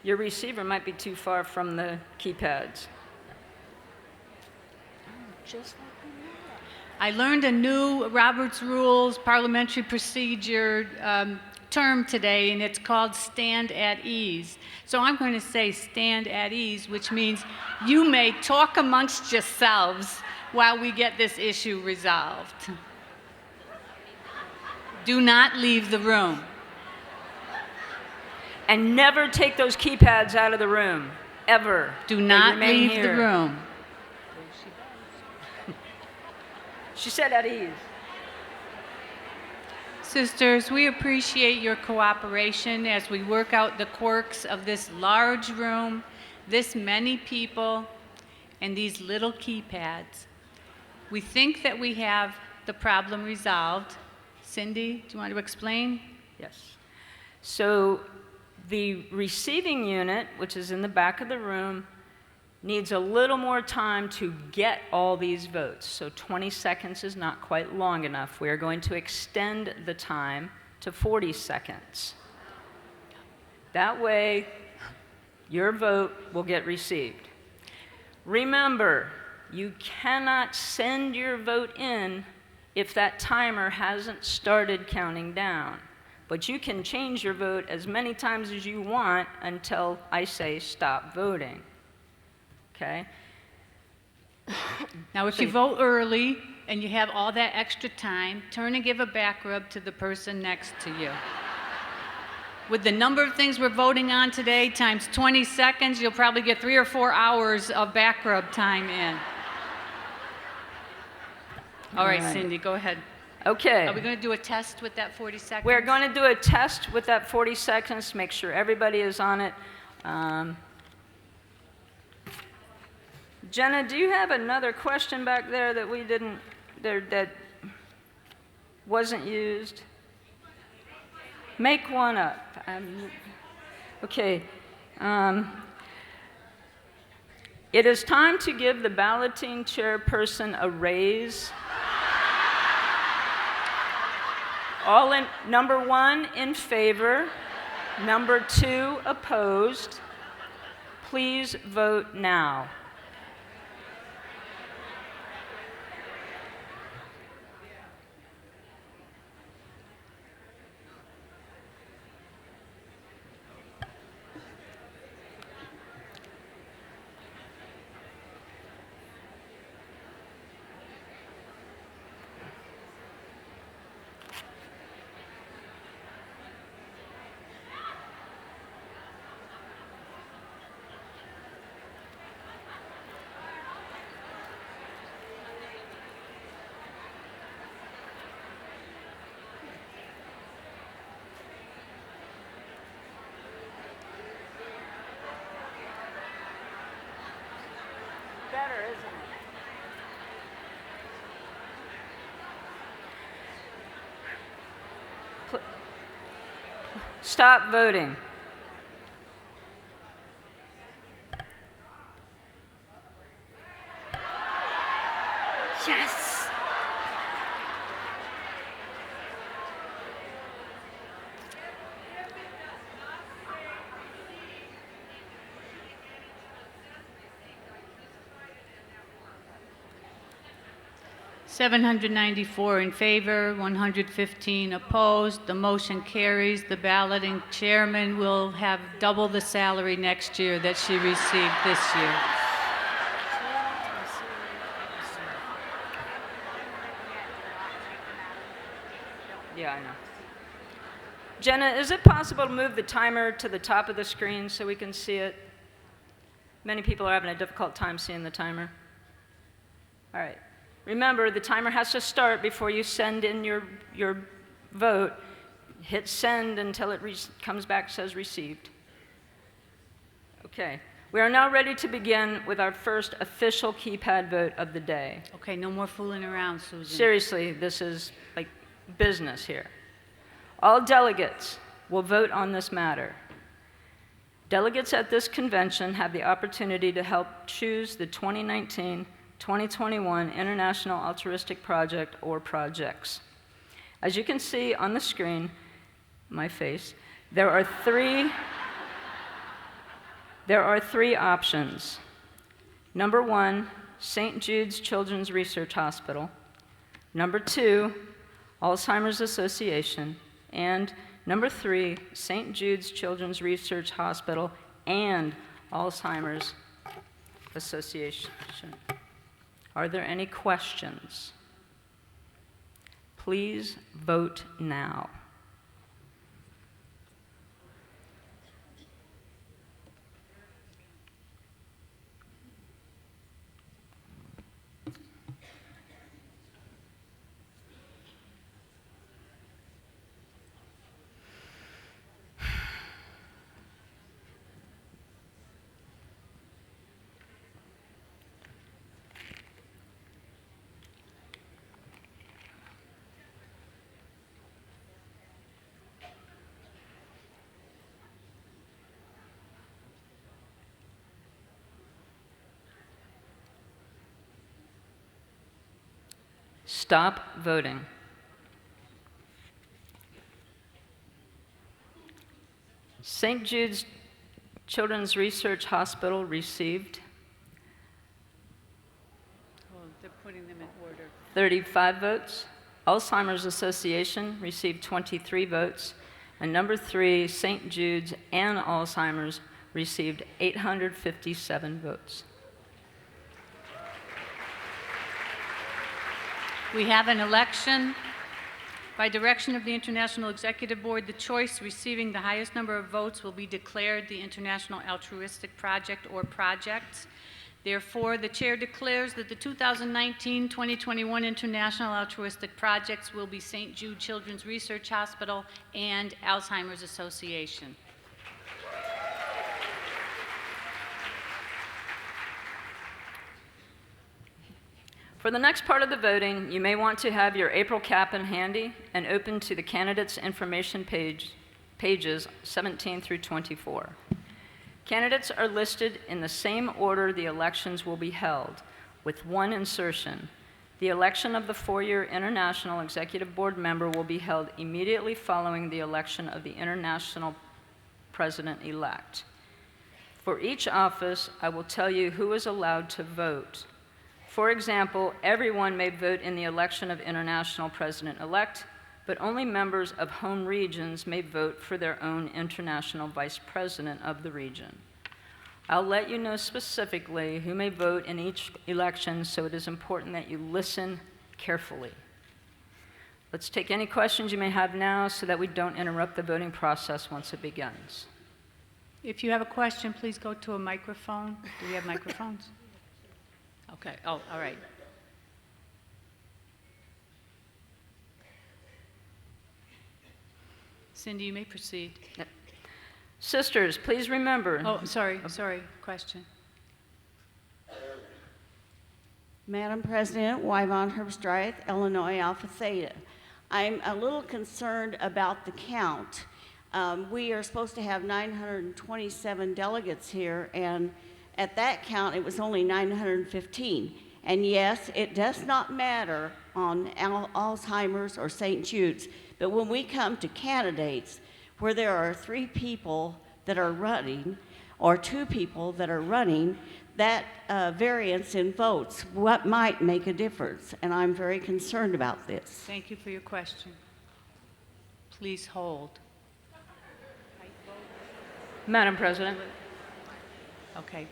Your receiver might be too far from the keypads. I learned a new Robert's Rules parliamentary procedure term today, and it's called stand at ease. So I'm going to say stand at ease, which means you may talk amongst yourselves while we get this issue resolved. Do not leave the room. And never take those keypads out of the room, ever. Do They not remain leave here. the room. She said at ease. Sisters, we appreciate your cooperation as we work out the quirks of this large room, this many people, and these little keypads. We think that we have the problem resolved. Cindy, do you want to explain? Yes. So the receiving unit, which is in the back of the room, needs a little more time to get all these votes. So 20 seconds is not quite long enough. We are going to extend the time to 40 seconds. That way, your vote will get received. Remember, you cannot send your vote in if that timer hasn't started counting down. But you can change your vote as many times as you want until I say stop voting. Okay? Now, if you vote early and you have all that extra time, turn and give a back rub to the person next to you. With the number of things we're voting on today, times 20 seconds, you'll probably get 3 or 4 hours of back rub time in. All right, Cindy, go ahead. Okay. Are we going to do a test with that 40 seconds? We're going to do a test with that 40 seconds, make sure everybody is on it. Jenna, do you have another question back there that we didn't, that wasn't used? Make one up. Okay. It is time to give the balloting chairperson a raise. All in, number 1 in favor, number 2 opposed. Please vote now. Better, isn't it? Stop voting. Yes. $794 in favor, 115 opposed. The motion carries. The balloting chairman will have double the salary next year that she received this year. Yeah, I know. Jenna, is it possible to move the timer to the top of the screen so we can see it? Many people are having a difficult time seeing the timer. All right. Remember, the timer has to start before you send in your vote. Hit send until it comes back, says received. Okay. We are now ready to begin with our first official keypad vote of the day. Okay, no more fooling around, Susan. Seriously, this is like business here. All delegates will vote on this matter. Delegates at this convention have the opportunity to help choose the 2019-2021 International Altruistic Project or projects. As you can see on the screen, my face, there are three options. Number 1, St. Jude's Children's Research Hospital. Number 2, Alzheimer's Association. And number 3, St. Jude's Children's Research Hospital and Alzheimer's Association. Are there any questions? Please vote now. Stop voting. St. Jude's Children's Research Hospital received They're putting them in order. 35 votes. Alzheimer's Association received 23 votes. And number 3, St. Jude's and Alzheimer's received 857 votes. We have an election. By direction of the International Executive Board, the choice receiving the highest number of votes will be declared the International Altruistic Project or projects. Therefore, the chair declares that the 2019-2021 International Altruistic Projects will be St. Jude Children's Research Hospital and Alzheimer's Association. For the next part of the voting, you may want to have your April cap-in handy and open to the candidates' information pages 17 through 24. Candidates are listed in the same order the elections will be held, with one insertion. The election of the four-year International Executive Board member will be held immediately following the election of the International President-elect. For each office, I will tell you who is allowed to vote. For example, everyone may vote in the election of International President-elect, but only members of home regions may vote for their own international vice president of the region. I'll let you know specifically who may vote in each election, so it is important that you listen carefully. Let's take any questions you may have now so that we don't interrupt the voting process once it begins. If you have a question, please go to a microphone. Do we have microphones? Okay. Oh, all right. Cindy, you may proceed. Sisters, please remember. Oh, sorry, question. Madam President, Wyvon Herbstreit, Illinois Alpha Theta. I'm a little concerned about the count. We are supposed to have 927 delegates here, and at that count, it was only 915. And yes, it does not matter on Alzheimer's or St. Jude's, but when we come to candidates where there are 3 people that are running or 2 people that are running, that variance in votes, what might make a difference? And I'm very concerned about this. Thank you for your question. Please hold. Madam President. Okay.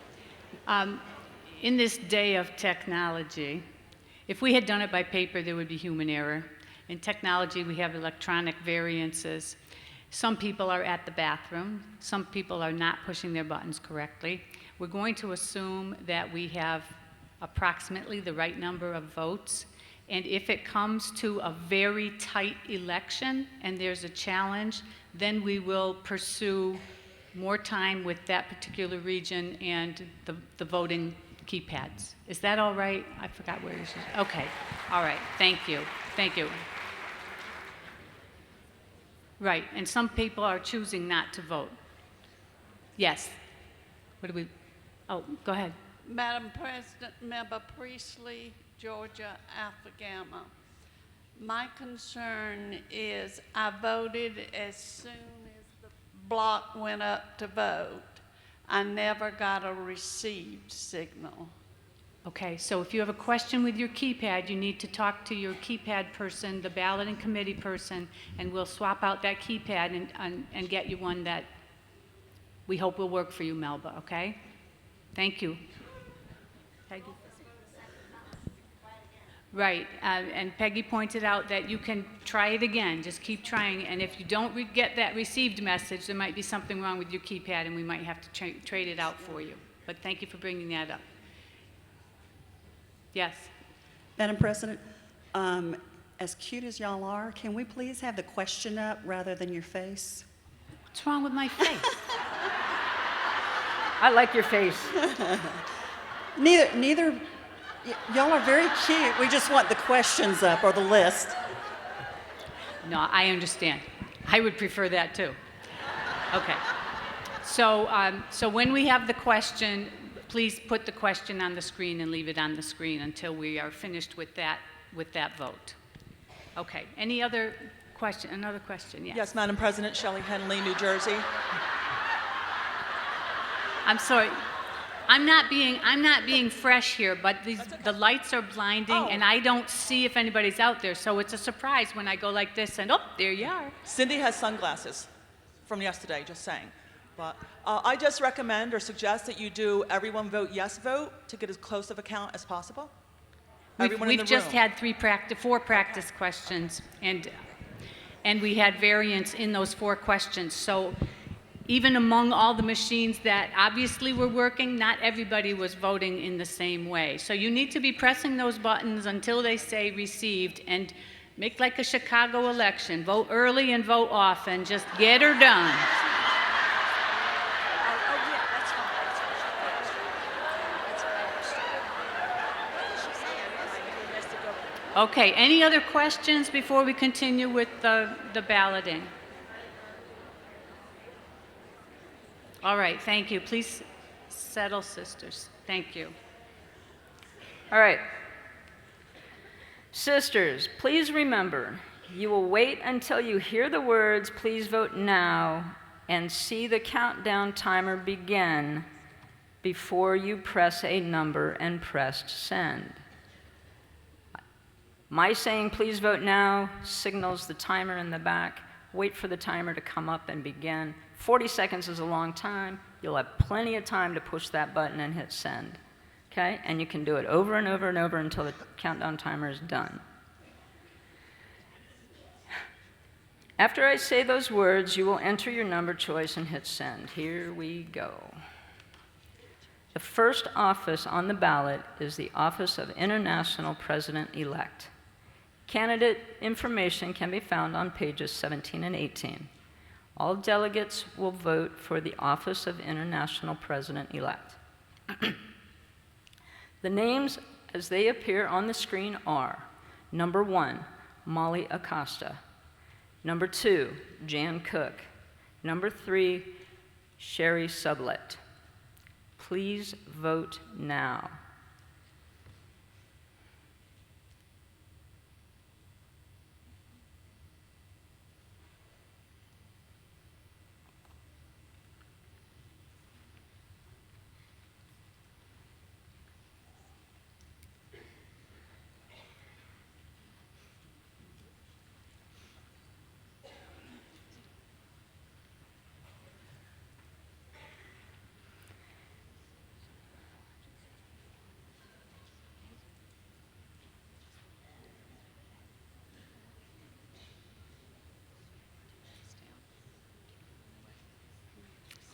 In this day of technology, if we had done it by paper, there would be human error. In technology, we have electronic variances. Some people are at the bathroom. Some people are not pushing their buttons correctly. We're going to assume that we have approximately the right number of votes. And if it comes to a very tight election and there's a challenge, then we will pursue more time with that particular region and the voting keypads. Is that all right? I forgot where this is. Okay. All right. Thank you. Thank you. Right. And some people are choosing not to vote. Yes. What do we? Oh, go ahead. Madam President, Member Priestley, Georgia, Alpha Gamma. My concern is I voted as soon as the block went up to vote. I never got a received signal. Okay, so if you have a question with your keypad, you need to talk to your keypad person, the balloting committee person, and we'll swap out that keypad and get you one that we hope will work for you, Melba, okay? Thank you. Peggy? Right, and Peggy pointed out that you can try it again, just keep trying, and if you don't get that received message, there might be something wrong with your keypad and we might have to trade it out for you. But thank you for bringing that up. Yes. Madam President, as cute as y'all are, can we please have the question up rather than your face? What's wrong with my face? I like your face. Neither, y'all are very cute. We just want the questions up or the list. No, I understand. I would prefer that too. Okay. So when we have the question, please put the question on the screen and leave it on the screen until we are finished with that vote. Okay. Any other question? Another question? Yes. Yes, Madam President, Shelley Henley, New Jersey. I'm sorry. I'm not being fresh here, but the lights are blinding, and I don't see if anybody's out there. So it's a surprise when I go like this, and oh, there you are. Cindy has sunglasses from yesterday, just saying. But I just recommend or suggest that you do everyone vote yes vote to get as close of a count as possible. We've just had 4 practice questions, and we had variance in those 4 questions. So even among all the machines that obviously were working, not everybody was voting in the same way. So you need to be pressing those buttons until they say received, and make like a Chicago election. Vote early and vote often. Just get her done. Okay, any other questions before we continue with the balloting? All right, thank you. Please settle, sisters. Thank you. All right. Sisters, please remember, you will wait until you hear the words, "Please vote now," and see the countdown timer begin before you press a number and press send. My saying, "Please vote now," signals the timer in the back. Wait for the timer to come up and begin. 40 seconds is a long time. You'll have plenty of time to push that button and hit send. Okay? And you can do it over and over and over until the countdown timer is done. After I say those words, you will enter your number choice and hit send. Here we go. The first office on the ballot is the office of International President-elect. Candidate information can be found on pages 17 and 18. All delegates will vote for the office of International President-elect. The names as they appear on the screen are: number 1, Molly Acosta; number 2, Jan Cook; number 3, Sherry Sublett. Please vote now.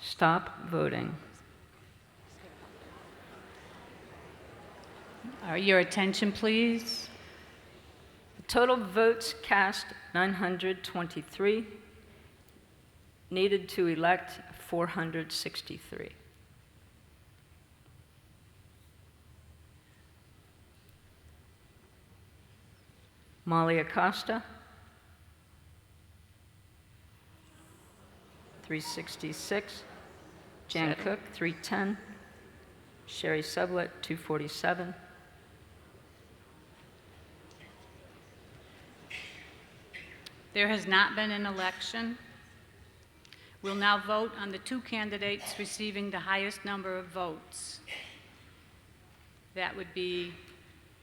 Stop voting. Your attention, please. Total votes cast 923. Needed to elect 463. Molly Acosta, 366. Jan Cook, 310. Sherry Sublett, 247. There has not been an election. We'll now vote on the 2 candidates receiving the highest number of votes. That would be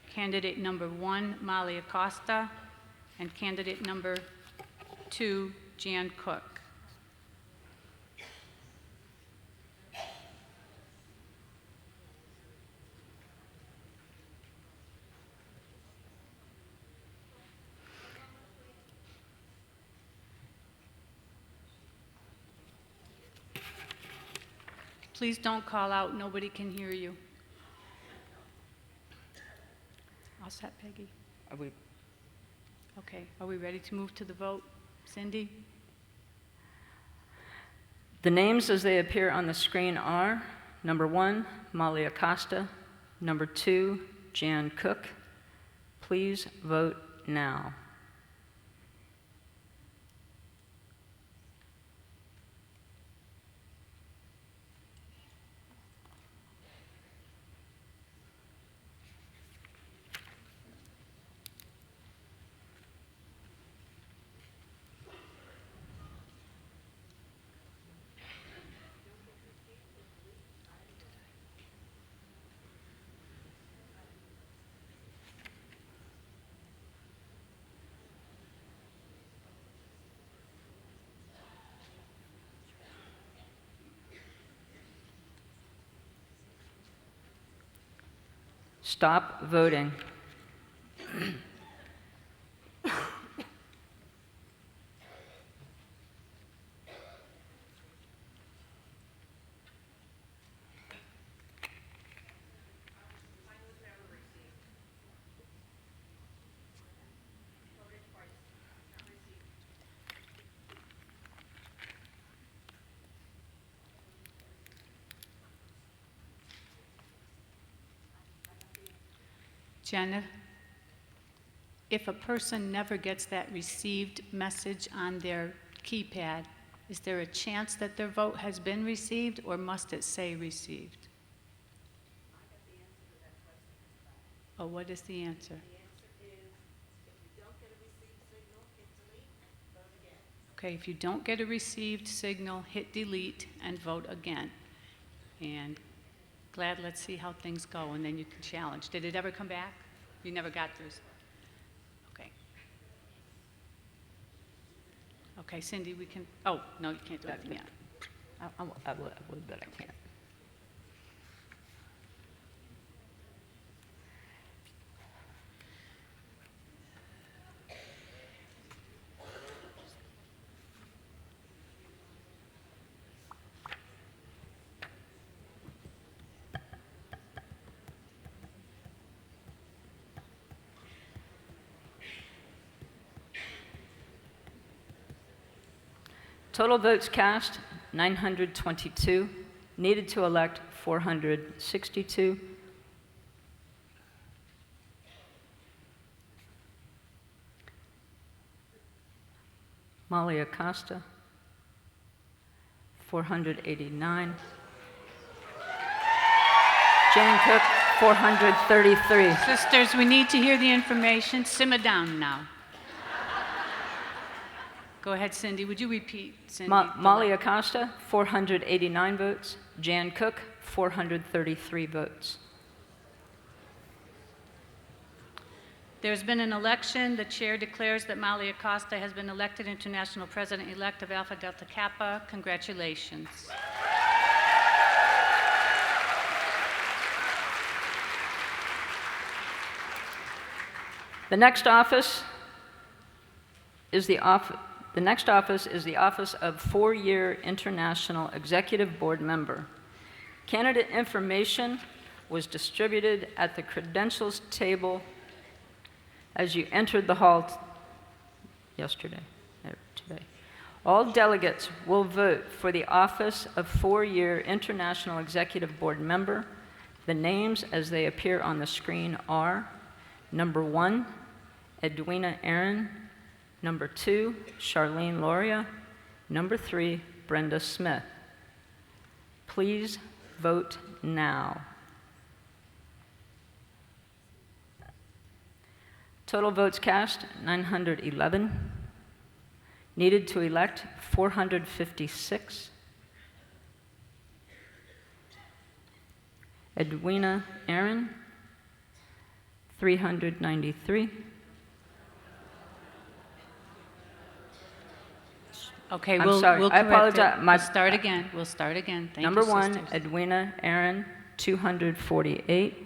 candidate number 1, Molly Acosta, and candidate number 2, Jan Cook. Please don't call out, nobody can hear you. All set, Peggy? Are we? Okay, are we ready to move to the vote? Cindy? The names as they appear on the screen are: number 1, Molly Acosta; number 2, Jan Cook. Please vote now. Stop voting. Jenna, if a person never gets that received message on their keypad, Is there a chance that their vote has been received, or must it say received? Oh, what is the answer? Okay, if you don't get a received signal, hit delete and vote again. And glad, let's see how things go, and then you can challenge. Did it ever come back? You never got through? Okay. Okay, Cindy, we can, oh, no, you can't do anything yet. I would, but I can't. Total votes cast, 922. Needed to elect, 462. Molly Acosta, 489. Jane Cook, 433. Sisters, we need to hear the information. Simmer down now. Go ahead, Cindy. Would you repeat, Cindy? Molly Acosta, 489 votes. Jan Cook, 433 votes. There's been an election. The chair declares that Molly Acosta has been elected International President-elect of Alpha Delta Kappa. Congratulations. The next office is the office of four-year International Executive Board member. Candidate information was distributed at the credentials table as you entered the hall today. All delegates will vote for the office of four-year International Executive Board member. The names as they appear on the screen are number 1, Edwina Aaron; number 2, Charlene Loria; number 3, Brenda Smith. Please vote now. Total votes cast, 911. Needed to elect, 456. Edwina Aaron, 393. Okay, I'm we'll sorry, correct I apologize. it. My- We'll start again. We'll start again. Thank Number you, 1, sisters. Edwina Aaron, 248.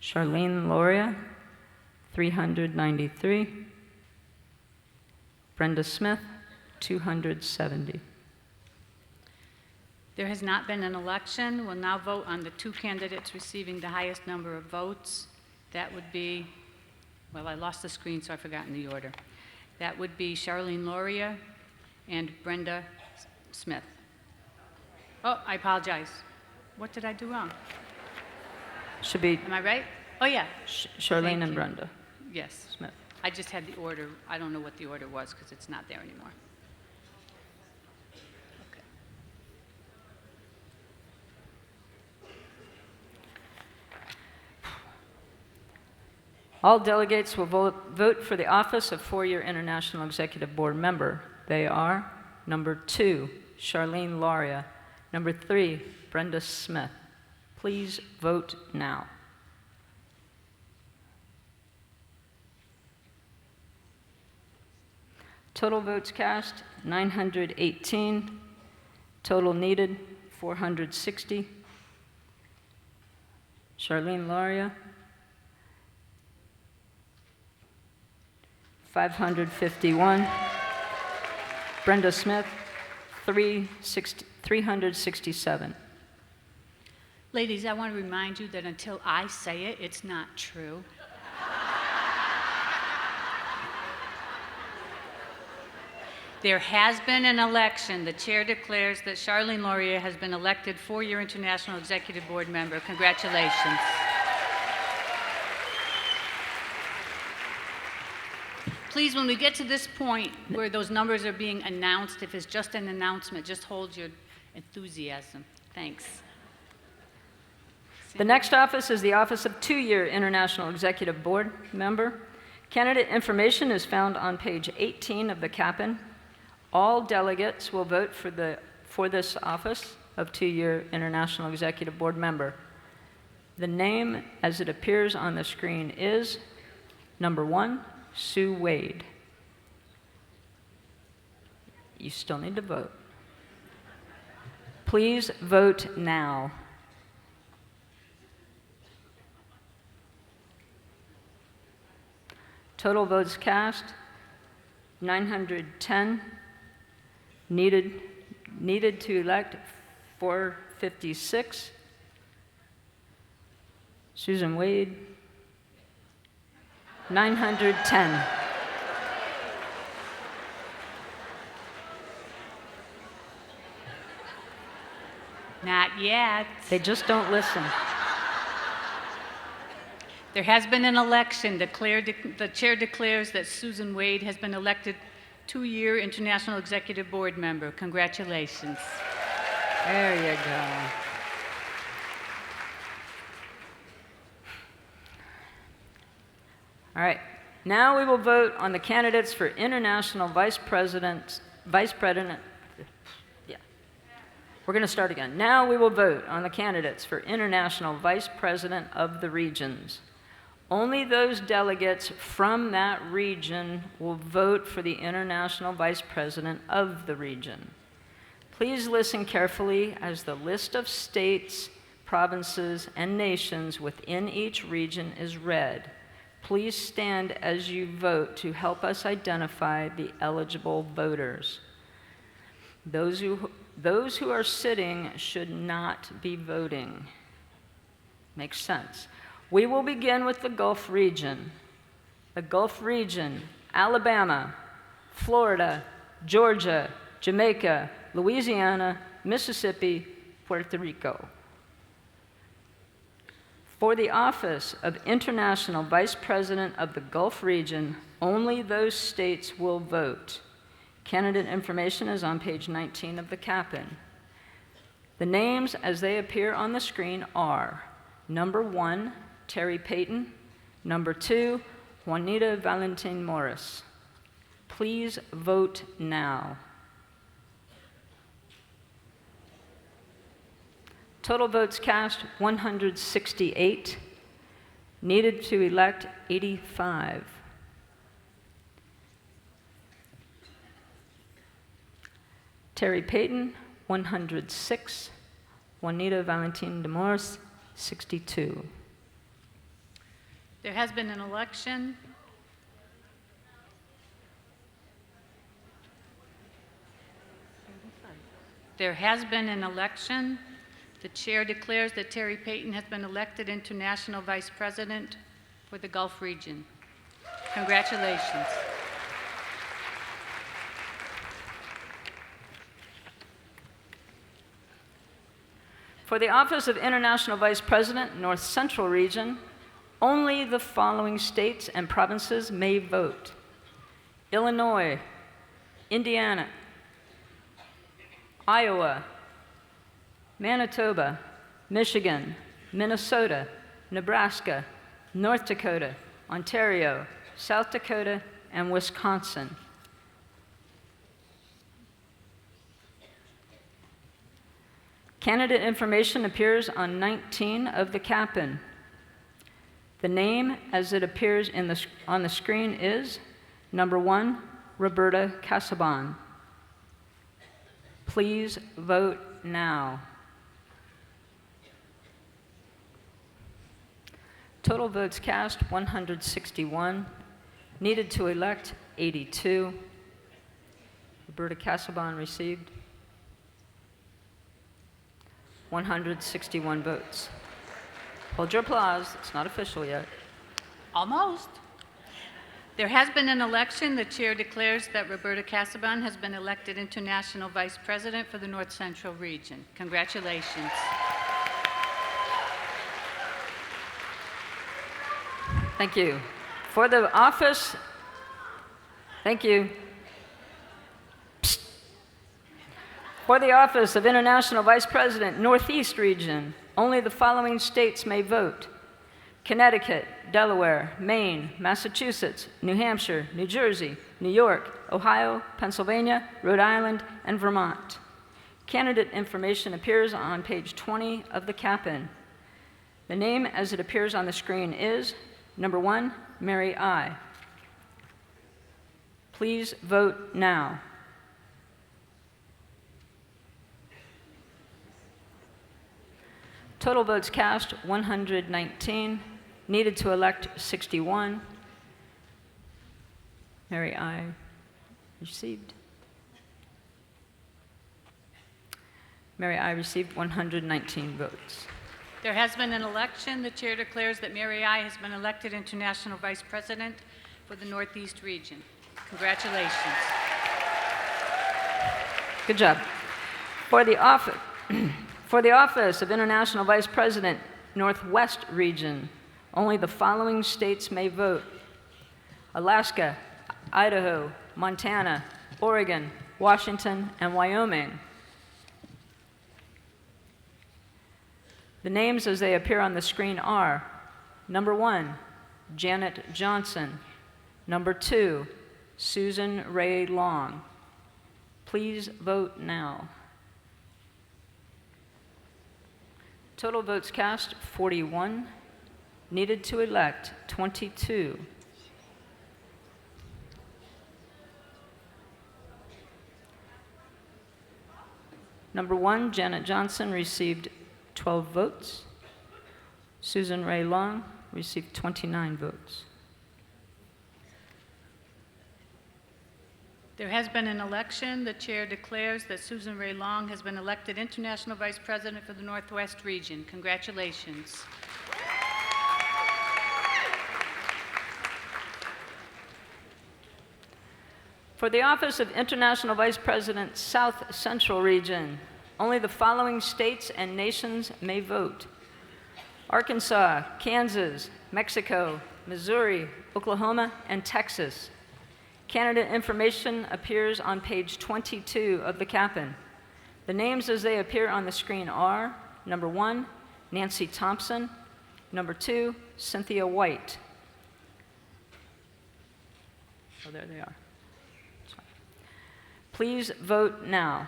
Charlene Loria, 393. Brenda Smith, 270. There has not been an election. We'll now vote on the 2 candidates receiving the highest number of votes. That would be, well, I lost the screen, so I've forgotten the order. That would be Charlene Loria and Brenda Smith. Oh, I apologize. What did I do wrong? Should be Am I right? Oh, yeah. Charlene Thank and you. Brenda Yes. Smith. I just had the order. I don't know what the order was because it's not there anymore. Okay. All delegates will vote for the office of four-year International Executive Board member. They are number 2, Charlene Loria; number 3, Brenda Smith. Please vote now. Total votes cast, 918. Total needed, 460. Charlene Loria, 551. Brenda Smith, 367. Ladies, I want to remind you that until I say it, it's not true. There has been an election. The chair declares that Charlene Loria has been elected four-year International Executive Board member. Congratulations. Please, when we get to this point where those numbers are being announced, if it's just an announcement, just hold your enthusiasm. Thanks. The next office is the office of two-year International Executive Board member. Candidate information is found on page 18 of the Kappa. All delegates will vote for this office of two-year International Executive Board member. The name as it appears on the screen is number 1, Sue Wade. You still need to vote. Please vote now. Total votes cast, 910. Needed to elect 456. Susan Wade, 910. Not yet. They just don't listen. There has been an election. The chair declares that Susan Wade has been elected two-year International Executive Board member. Congratulations. There you go. All right. Now we will vote on the candidates for International Vice President. We're going to start again. Now we will vote on the candidates for International Vice President of the regions. Only those delegates from that region will vote for the International Vice President of the region. Please listen carefully as the list of states, provinces, and nations within each region is read. Please stand as you vote to help us identify the eligible voters. Those who are sitting should not be voting. Makes sense. We will begin with the Gulf region. The Gulf region, Alabama, Florida, Georgia, Jamaica, Louisiana, Mississippi, Puerto Rico. For the office of International Vice President of the Gulf region, only those states will vote. Candidate information is on page 19 of the Kappa. The names as they appear on the screen are number 1, Terry Payton, number 2, Juanita Valentin Morris. Please vote now. Total votes cast, 168. Needed to elect, 85. Terry Payton, 106. Juanita Valentin de Morris, 62. There has been an election. There has been an election. The chair declares that Terry Payton has been elected International Vice President for the Gulf region. Congratulations. For the office of International Vice President, North Central Region, only the following states and provinces may vote: Illinois, Indiana, Iowa, Manitoba, Michigan, Minnesota, Nebraska, North Dakota, Ontario, South Dakota, and Wisconsin. Candidate information appears on 19 of the Kappa. The name as it appears on the screen is number 1, Roberta Casaban. Please vote now. Total votes cast, 161. Needed to elect, 82. Roberta Casaban received 161 votes. Hold your applause, it's not official yet. Almost. There has been an election. The chair declares that Roberta Casaban has been elected International Vice President for the North Central region. Congratulations. Thank you. For the office Thank you. Psst. For the office of International Vice President, Northeast Region, only the following states may vote: Connecticut, Delaware, Maine, Massachusetts, New Hampshire, New Jersey, New York, Ohio, Pennsylvania, Rhode Island, and Vermont. Candidate information appears on page 20 of the Kappa. The name as it appears on the screen is number 1, Mary I. Please vote now. Total votes cast, 119. Needed to elect, 61. Mary I. received. Mary I. received 119 votes. There has been an election. The chair declares that Mary I. has been elected International Vice President for the Northeast region. Congratulations. Good job. For the office of International Vice President, Northwest region, only the following states may vote: Alaska, Idaho, Montana, Oregon, Washington, and Wyoming. The names as they appear on the screen are number 1, Janet Johnson; number 2, Susan Ray Long. Please vote now. Total votes cast, 41. Needed to elect, 22. Number 1, Janet Johnson received 12 votes. Susan Ray Long received 29 votes. There has been an election. The chair declares that Susan Ray Long has been elected International Vice President for the Northwest region. Congratulations. For the office of International Vice President, South Central region, only the following states and nations may vote: Arkansas, Kansas, Mexico, Missouri, Oklahoma, and Texas. Candidate information appears on page 22 of the Kappa. The names as they appear on the screen are number 1, Nancy Thompson; number 2, Cynthia White. Oh, there they are. Please vote now.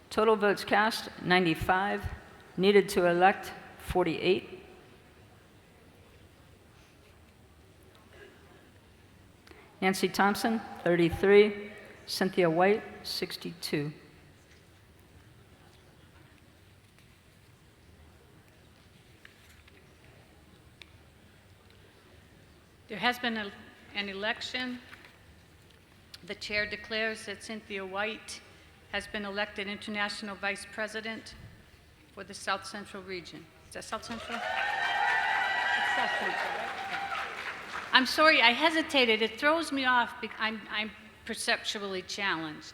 Total votes cast, 95. Needed to elect, 48. Nancy Thompson, 33. Cynthia White, 62. There has been an election. The chair declares that Cynthia White has been elected International Vice President for the South Central region. Is that South Central? It's South Central, right? Yeah. I'm sorry, I hesitated. It throws me off. I'm perceptually challenged.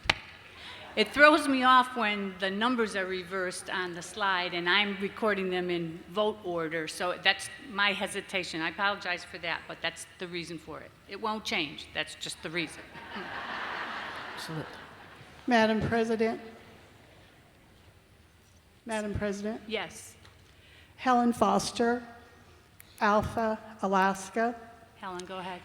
It throws me off when the numbers are reversed on the slide and I'm recording them in vote order. So that's my hesitation. I apologize for that, but that's the reason for it. It won't change. That's just the reason. Absolutely. Madam President. Madam President. Yes. Helen Foster, Alpha, Alaska. Helen, go ahead.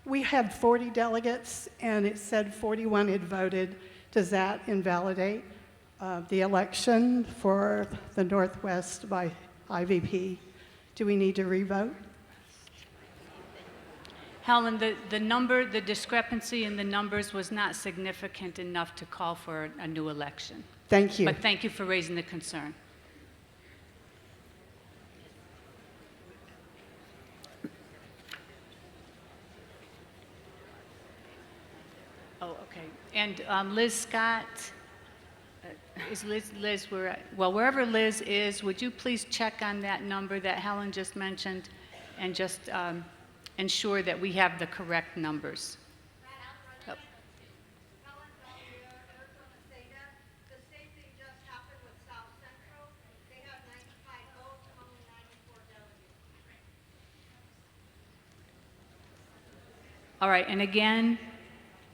We had 40 delegates, and it said 41 had voted. Does that invalidate the election for the Northwest by IVP? Do we need to revote? Helen, the discrepancy in the numbers was not significant enough to call for a new election. Thank you. But thank you for raising the concern. Oh, okay. And Liz Scott, is Liz, wherever Liz is, would you please check on that number that Helen just mentioned and just ensure that we have the correct numbers? Oh. All right, and again,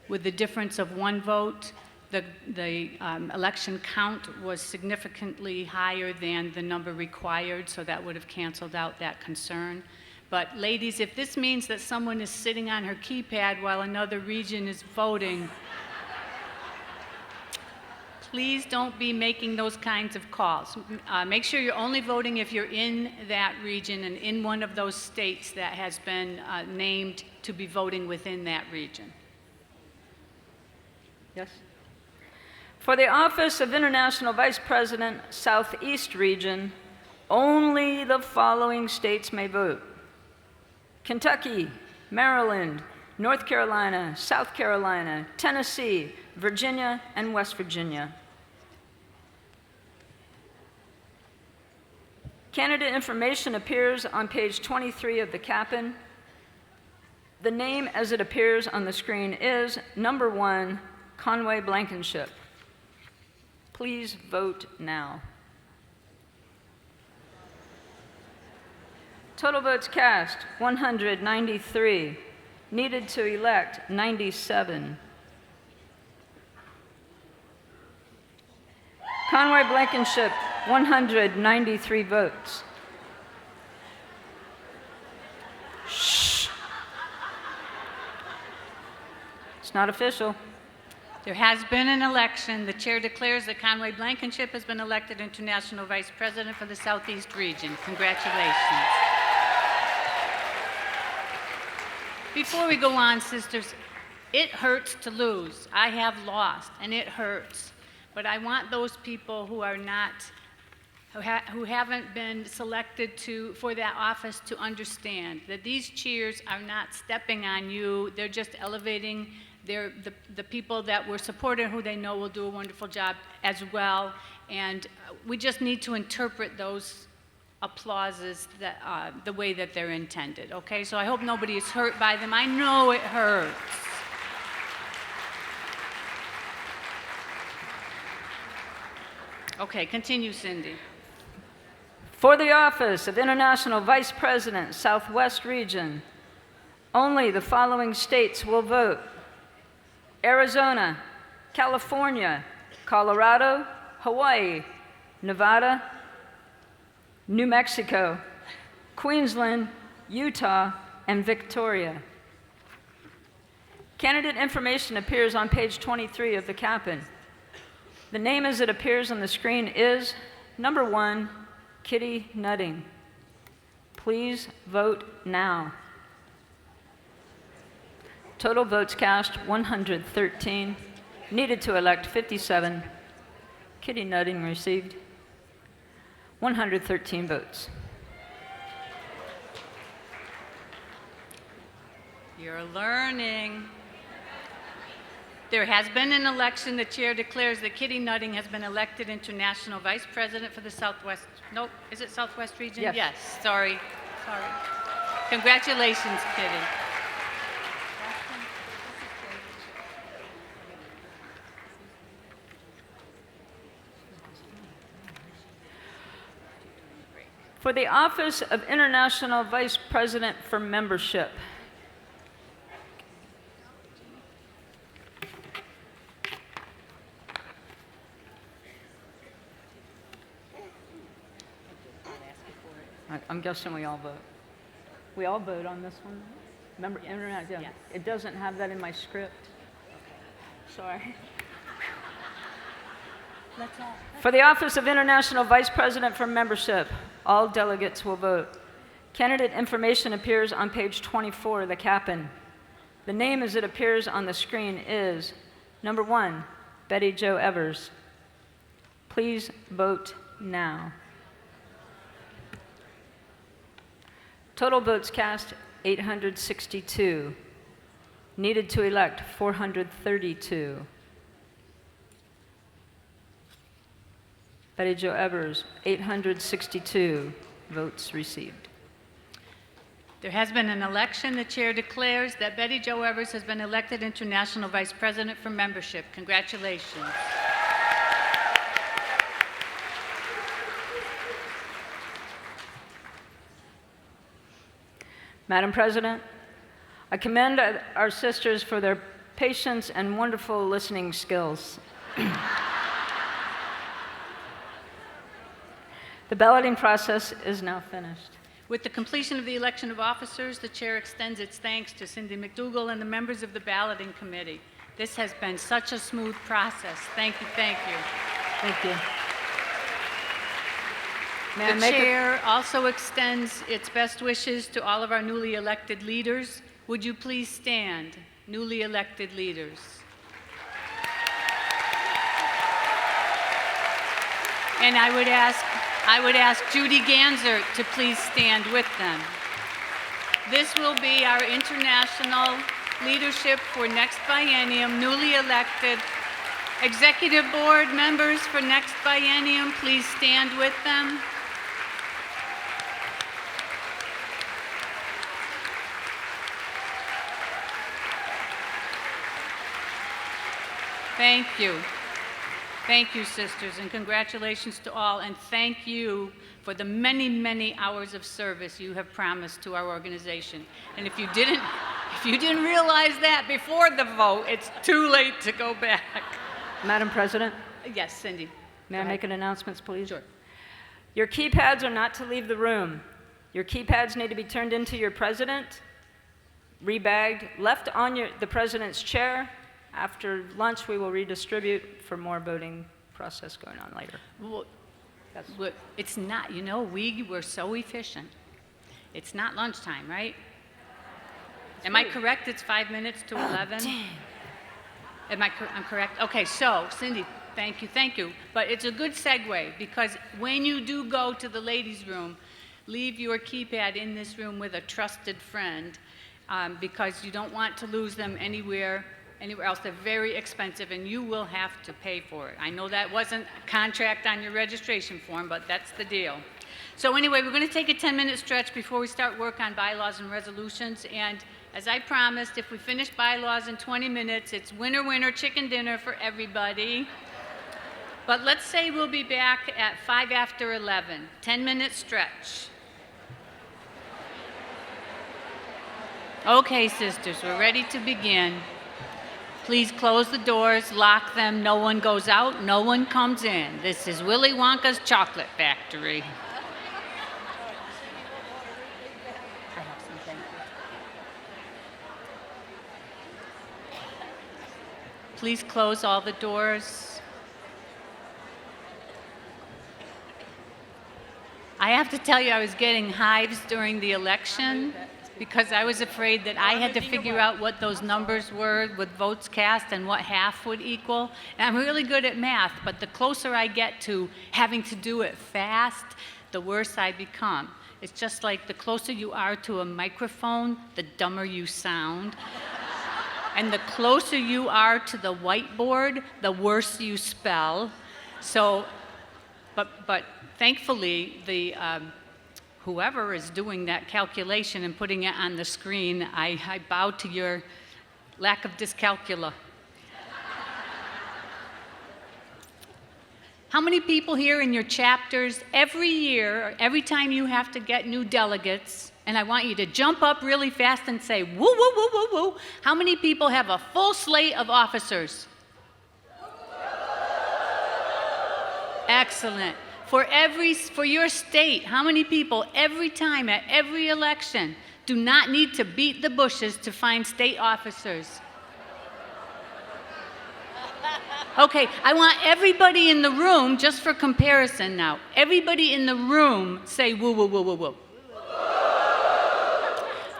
with the difference of one vote, the election count was significantly higher than the number required, so that would have canceled out that concern. But ladies, if this means that someone is sitting on her keypad while another region is voting, please don't be making those kinds of calls. Make sure you're only voting if you're in that region and in one of those states that has been named to be voting within that region. Yes. For the office of International Vice President, Southeast Region, only the following states may vote: Kentucky, Maryland, North Carolina, South Carolina, Tennessee, Virginia, and West Virginia. Candidate information appears on page 23 of the Kappa. The name as it appears on the screen is number 1, Conway Blankenship. Please vote now. Total votes cast, 193. Needed to elect, 97. Conway Blankenship, 193 votes. Shh. It's not official. There has been an election. The chair declares that Conway Blankenship has been elected International Vice President for the Southeast Region. Congratulations. Before we go on, sisters, it hurts to lose. I have lost, and it hurts. But I want those people who are not, who haven't been selected for that office to understand that these cheers are not stepping on you. They're just elevating the people that were supported, who they know will do a wonderful job as well. And we just need to interpret those applauses the way that they're intended, okay? So I hope nobody is hurt by them. I know it hurts. Okay, continue, Cindy. For the office of International Vice President, Southwest Region, only the following states will vote: Arizona, California, Colorado, Hawaii, Nevada, New Mexico, Queensland, Utah, and Victoria. Candidate information appears on page 23 of the Kappa. The name as it appears on the screen is number 1, Kitty Nutting. Please vote now. Total votes cast, 113. Needed to elect, 57. Kitty Nutting received 113 votes. You're learning. There has been an election. The chair declares that Kitty Nutting has been elected International Vice President for the Southwest. Nope, is it Southwest Region? Yes. Yes, sorry. Congratulations, Kitty. For the office of International Vice President for Membership, I'm guessing we all vote. We all vote on this one? Remember, internet, yeah. Yes. It doesn't have that in my script. Sorry. For the office of International Vice President for Membership, all delegates will vote. Candidate information appears on page 24 of the Kappa. The name as it appears on the screen is number 1, Betty Jo Evers. Please vote now. Total votes cast, 862. Needed to elect, 432. Betty Jo Evers, 862 votes received. There has been an election. The chair declares that Betty Jo Evers has been elected International Vice President for Membership. Congratulations. Madam President, I commend our sisters for their patience and wonderful listening skills. The balloting process is now finished. With the completion of the election of officers, the chair extends its thanks to Cindy McDougall and the members of the balloting committee. This has been such a smooth process. Thank you, thank you. Thank you. May I The make a- chair also extends its best wishes to all of our newly elected leaders. Would you please stand, newly elected leaders? And I would ask Judy Ganser to please stand with them. This will be our international leadership for next biennium, newly elected. Executive board members for next biennium, please stand with them. Thank you. Thank you, sisters, and congratulations to all, and thank you for the many, many hours of service you have promised to our organization. And if you didn't realize that before the vote, it's too late to go back. Madam President, Yes, Cindy. may Go I ahead. make an announcement, please? Sure. Your keypads are not to leave the room. Your keypads need to be turned into your president, rebagged, left on the president's chair. After lunch, we will redistribute for more voting process going on later. Well, it's not, we were so efficient. It's not lunchtime, right? Am I correct? It's 5 minutes to 11? I'm correct? Okay, so Cindy, thank you. But it's a good segue because when you do go to the ladies' room, leave your keypad in this room with a trusted friend because you don't want to lose them anywhere else. They're very expensive and you will have to pay for it. I know that wasn't a contract on your registration form, but that's the deal. So anyway, we're going to take a 10-minute stretch before we start work on bylaws and resolutions. And as I promised, if we finish bylaws in 20 minutes, it's winner, winner, chicken dinner for everybody. But let's say we'll be back at 5 after 11, 10-minute stretch. Okay, sisters, we're ready to begin. Please close the doors, lock them, no one goes out, no one comes in. This is Willy Wonka's chocolate factory. I have some, thank you. Please close all the doors. I have to tell you, I was getting hives during the election because I was afraid that I had to figure out what those numbers were with votes cast and what half would equal. And I'm really good at math, but the closer I get to having to do it fast, the worse I become. It's just like the closer you are to a microphone, the dumber you sound. And the closer you are to the whiteboard, the worse you spell. So, but thankfully, whoever is doing that calculation and putting it on the screen, I bow to your lack of dyscalculia. How many people here in your chapters, every year, every time you have to get new delegates, and I want you to jump up really fast and say, woo, woo, woo, woo, woo, how many people have a full slate of officers? Excellent. For your state, how many people every time at every election do not need to beat the bushes to find state officers? Okay, I want everybody in the room, just for comparison now, everybody in the room say woo, woo, woo, woo, woo.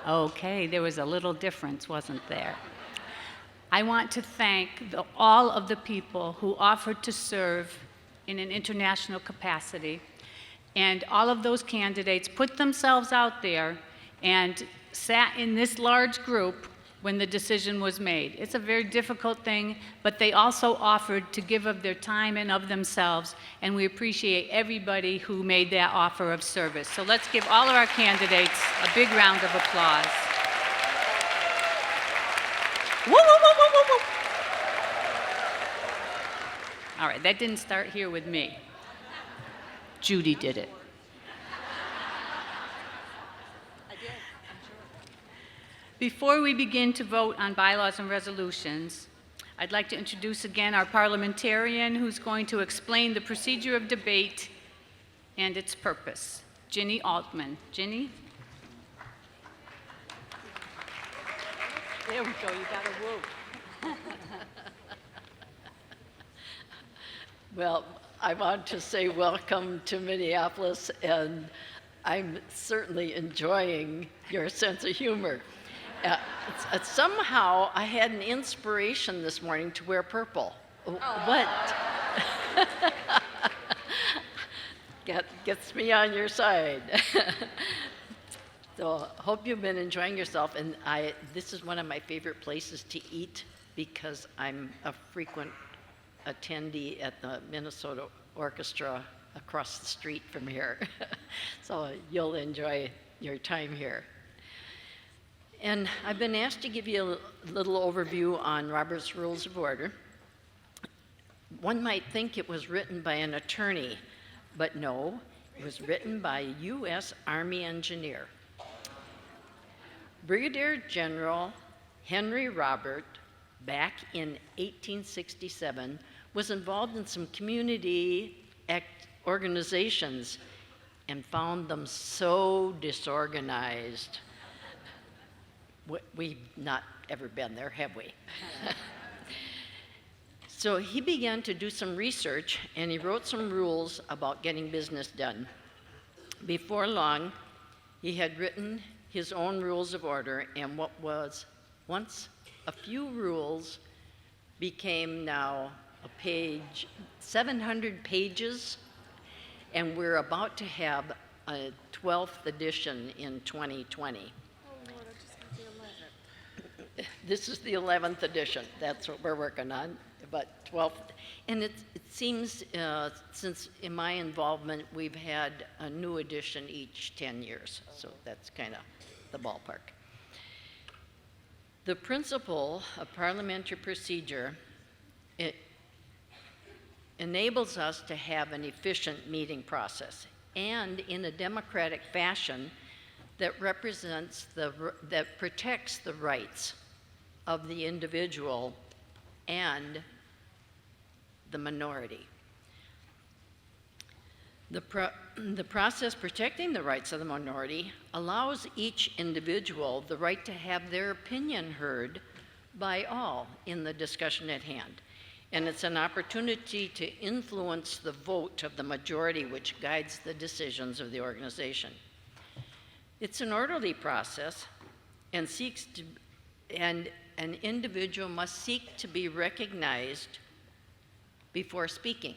Okay, there was a little difference, wasn't there? I want to thank all of the people who offered to serve in an international capacity. And all of those candidates put themselves out there and sat in this large group when the decision was made. It's a very difficult thing, but they also offered to give of their time and of themselves, and we appreciate everybody who made that offer of service. So let's give all of our candidates a big round of applause. Woo, woo, woo, woo, woo, woo. All right, that didn't start here with me. Judy did it. Before we begin to vote on bylaws and resolutions, I'd like to introduce again our parliamentarian who's going to explain the procedure of debate and its purpose, Ginny Altman. Ginny? There we go, you got a whoop. Well, I want to say welcome to Minneapolis, and I'm certainly enjoying your sense of humor. Somehow I had an inspiration this morning to wear purple. What? Gets me on your side. So hope you've been enjoying yourself, and this is one of my favorite places to eat because I'm a frequent attendee at the Minnesota Orchestra across the street from here. So you'll enjoy your time here. And I've been asked to give you a little overview on Robert's Rules of Order. One might think it was written by an attorney, but no, it was written by a U.S. Army engineer. Brigadier General Henry Robert, back in 1867, was involved in some community organizations and found them so disorganized. We've not ever been there, have we? So he began to do some research, and he wrote some rules about getting business done. Before long, he had written his own rules of order, and what was once a few rules became now a page, 700 pages, and we're about to have a 12th edition in 2020. This is the 11th edition. That's what we're working on, but 12th. And it seems, since in my involvement, we've had a new edition each 10 years. So that's kind of the ballpark. The principle of parliamentary procedure, it enables us to have an efficient meeting process and in a democratic fashion that that protects the rights of the individual and the minority. The process protecting the rights of the minority allows each individual the right to have their opinion heard by all in the discussion at hand. And it's an opportunity to influence the vote of the majority which guides the decisions of the organization. It's an orderly process and an individual must seek to be recognized before speaking.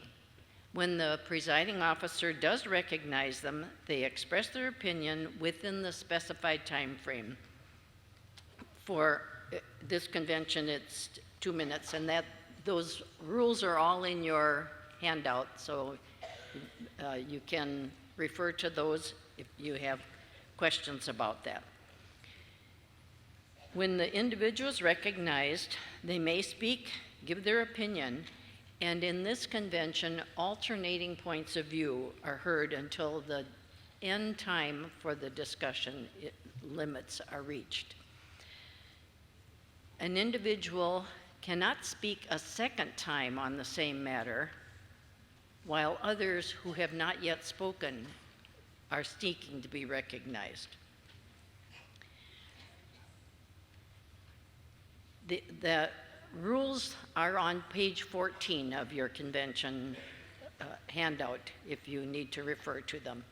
When the presiding officer does recognize them, they express their opinion within the specified time frame. For this convention, it's 2 minutes, and those rules are all in your handout, so you can refer to those if you have questions about that. When the individual is recognized, they may speak, give their opinion, and in this convention, alternating points of view are heard until the end time for the discussion limits are reached. An individual cannot speak a second time on the same matter, while others who have not yet spoken are seeking to be recognized. The rules are on page 14 of your convention handout if you need to refer to them.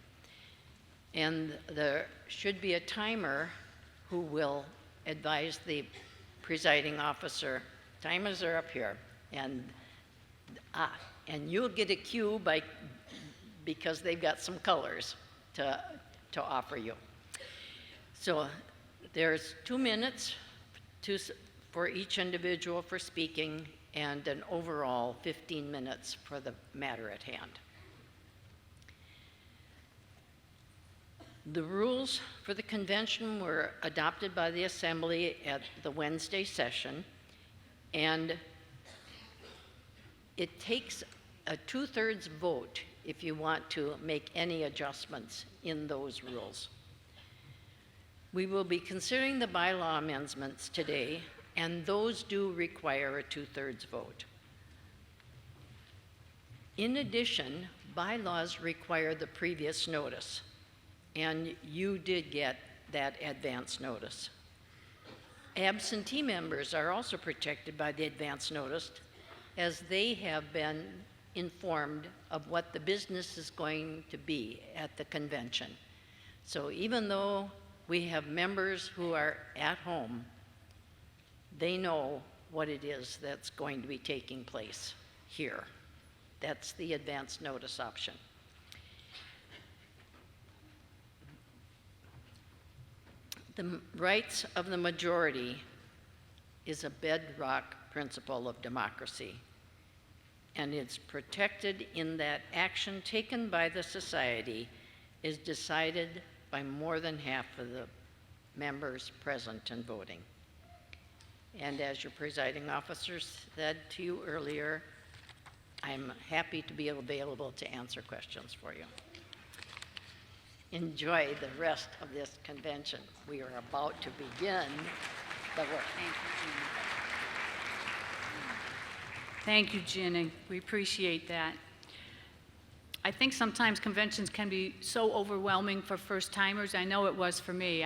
And there should be a timer who will advise the presiding officer. Timers are up here. And you'll get a cue because they've got some colors to offer you. So there's 2 minutes for each individual for speaking, and an overall 15 minutes for the matter at hand. The rules for the convention were adopted by the Assembly at the Wednesday session, and it takes a 2/3 vote if you want to make any adjustments in those rules. We will be considering the bylaw amendments today, and those do require a 2/3 vote. In addition, bylaws require the previous notice, and you did get that advance notice. Absentee members are also protected by the advance notice, as they have been informed of what the business is going to be at the convention. So even though we have members who are at home, they know what it is that's going to be taking place here. That's the advance notice option. The rights of the majority is a bedrock principle of democracy, and it's protected in that action taken by the society is decided by more than half of the members present and voting. And as your presiding officer said to you earlier, I'm happy to be available to answer questions for you. Enjoy the rest of this convention. We are about to begin the work. Thank you, Ginny. We appreciate that. I think sometimes conventions can be so overwhelming for first-timers. I know it was for me.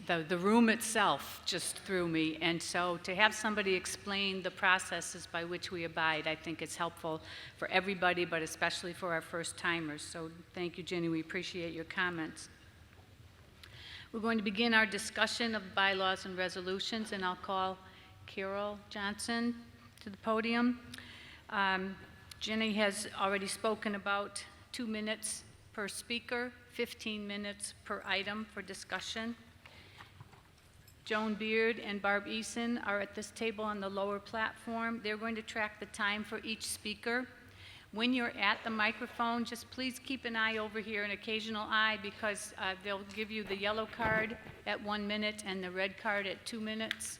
The room itself just threw me. And so to have somebody explain the processes by which we abide, I think it's helpful for everybody, but especially for our first-timers. So thank you, Ginny. We appreciate your comments. We're going to begin our discussion of bylaws and resolutions, and I'll call Carol Johnson to the podium. Ginny has already spoken about 2 minutes per speaker, 15 minutes per item for discussion. Joan Beard and Barb Eason are at this table on the lower platform. They're going to track the time for each speaker. When you're at the microphone, just please keep an eye over here, an occasional eye, because they'll give you the yellow card at 1 minute and the red card at 2 minutes.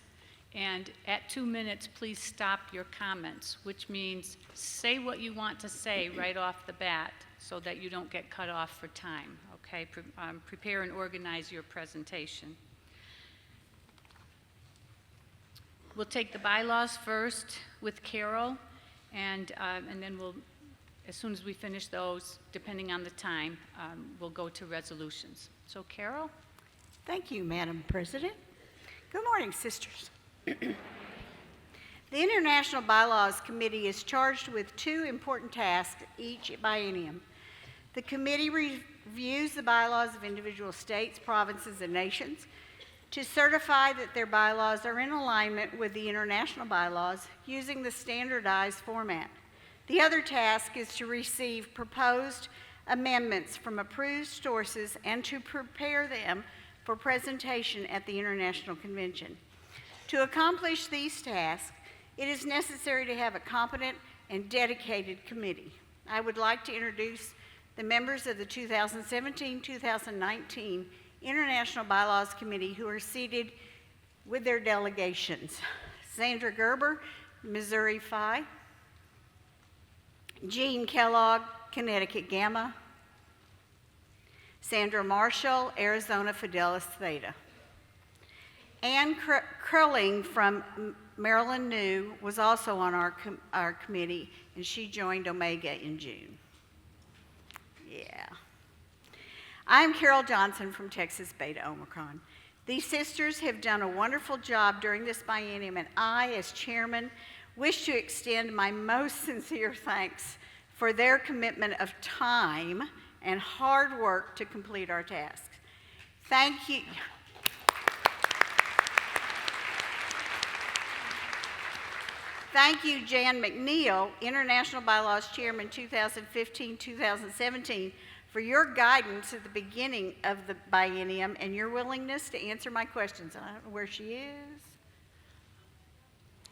And at 2 minutes, please stop your comments, which means say what you want to say right off the bat so that you don't get cut off for time, okay? Prepare and organize your presentation. We'll take the bylaws first with Carol, and then we'll, as soon as we finish those, depending on the time, we'll go to resolutions. So Carol? Thank you, Madam President. Good morning, sisters. The International Bylaws Committee is charged with 2 important tasks each biennium. The committee reviews the bylaws of individual states, provinces, and nations to certify that their bylaws are in alignment with the international bylaws using the standardized format. The other task is to receive proposed amendments from approved sources and to prepare them for presentation at the International Convention. To accomplish these tasks, it is necessary to have a competent and dedicated committee. I would like to introduce the members of the 2017-2019 International Bylaws Committee who are seated with their delegations. Sandra Gerber, Missouri Phi. Jean Kellogg, Connecticut Gamma. Sandra Marshall, Arizona Fidelis Theta. Ann Curling from Maryland New was also on our committee, and she joined Omega in June. Yeah. I'm Carol Johnson from Texas Beta Omicron. These sisters have done a wonderful job during this biennium, and I, as chairman, wish to extend my most sincere thanks for their commitment of time and hard work to complete our tasks. Thank you. Thank you, Jan McNeil, International Bylaws Chairman 2015-2017, for your guidance at the beginning of the biennium and your willingness to answer my questions. I don't know where she is.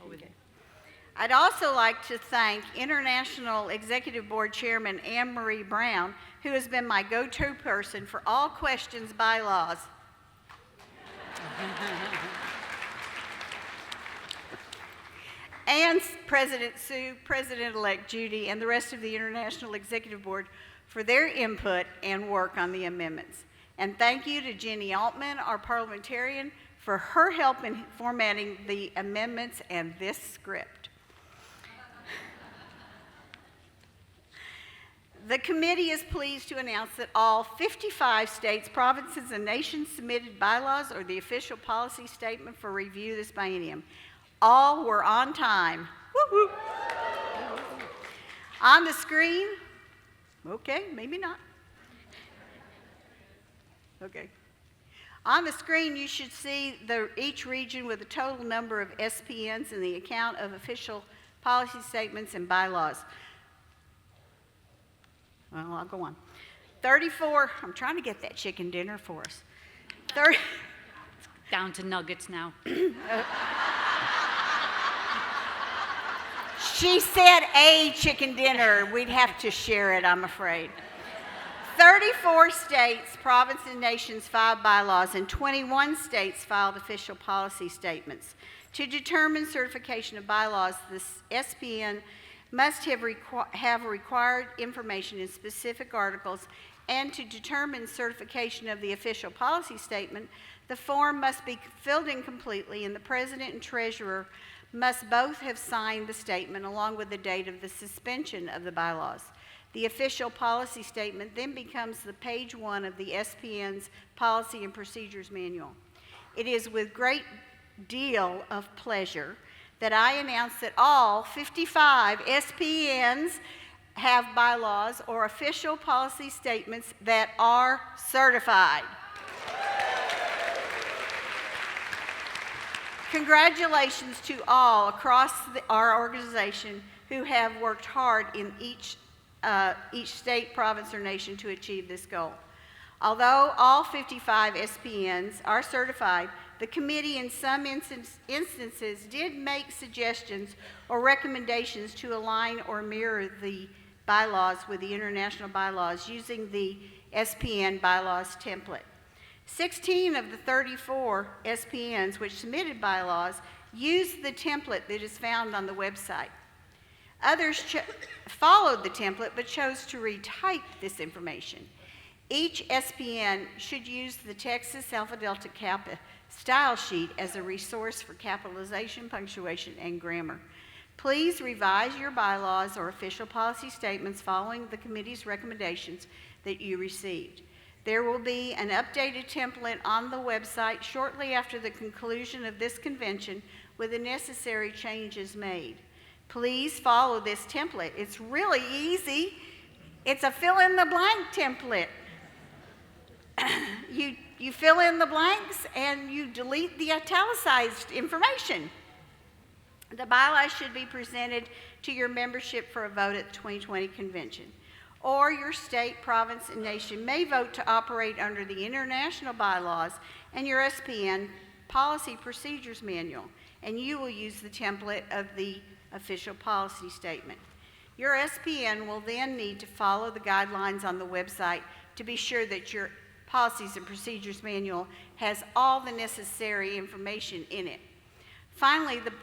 Over there. I'd also like to thank International Executive Board Chairman Anne Marie Brown, who has been my go-to person for all questions bylaws. And President Sue, President-elect Judy, and the rest of the International Executive Board for their input and work on the amendments. And thank you to Jenny Altman, our parliamentarian, for her help in formatting the amendments and this script. The committee is pleased to announce that all 55 states, provinces, and nations submitted bylaws or the official policy statement for review this biennium. All were on time. Woo-hoo. On the screen, okay, maybe not. Okay. On the screen, you should see each region with the total number of SPNs and the account of official policy statements and bylaws. Well, I'll go on. 34, I'm trying to get that chicken dinner for us. Down to nuggets now. She said a chicken dinner. We'd have to share it, I'm afraid. 34 states, provinces, and nations filed bylaws, and 21 states filed official policy statements. To determine certification of bylaws, the SPN must have required information in specific articles, and to determine certification of the official policy statement, the form must be filled in completely, and the president and treasurer must both have signed the statement along with the date of the suspension of the bylaws. The official policy statement then becomes the page 1 of the SPN's Policy and Procedures Manual. It is with great deal of pleasure that I announce that all 55 SPNs have bylaws or official policy statements that are certified. Congratulations to all across our organization who have worked hard in each state, province, or nation to achieve this goal. Although all 55 SPNs are certified, the committee in some instances did make suggestions or recommendations to align or mirror the bylaws with the international bylaws using the SPN bylaws template. 16 of the 34 SPNs which submitted bylaws used the template that is found on the website. Others followed the template but chose to retype this information. Each SPN should use the Texas Alpha Delta Kappa style sheet as a resource for capitalization, punctuation, and grammar. Please revise your bylaws or official policy statements following the committee's recommendations that you received. There will be an updated template on the website shortly after the conclusion of this convention with the necessary changes made. Please follow this template. It's really easy. It's a fill-in-the-blank template. You fill in the blanks and you delete the italicized information. The bylaws should be presented to your membership for a vote at the 2020 convention. Or your state, province, and nation may vote to operate under the international bylaws and your SPN policy procedures manual, and you will use the template of the official policy statement. Your SPN will then need to follow the guidelines on the website to be sure that your policies and procedures manual has all the necessary information in it. Finally, the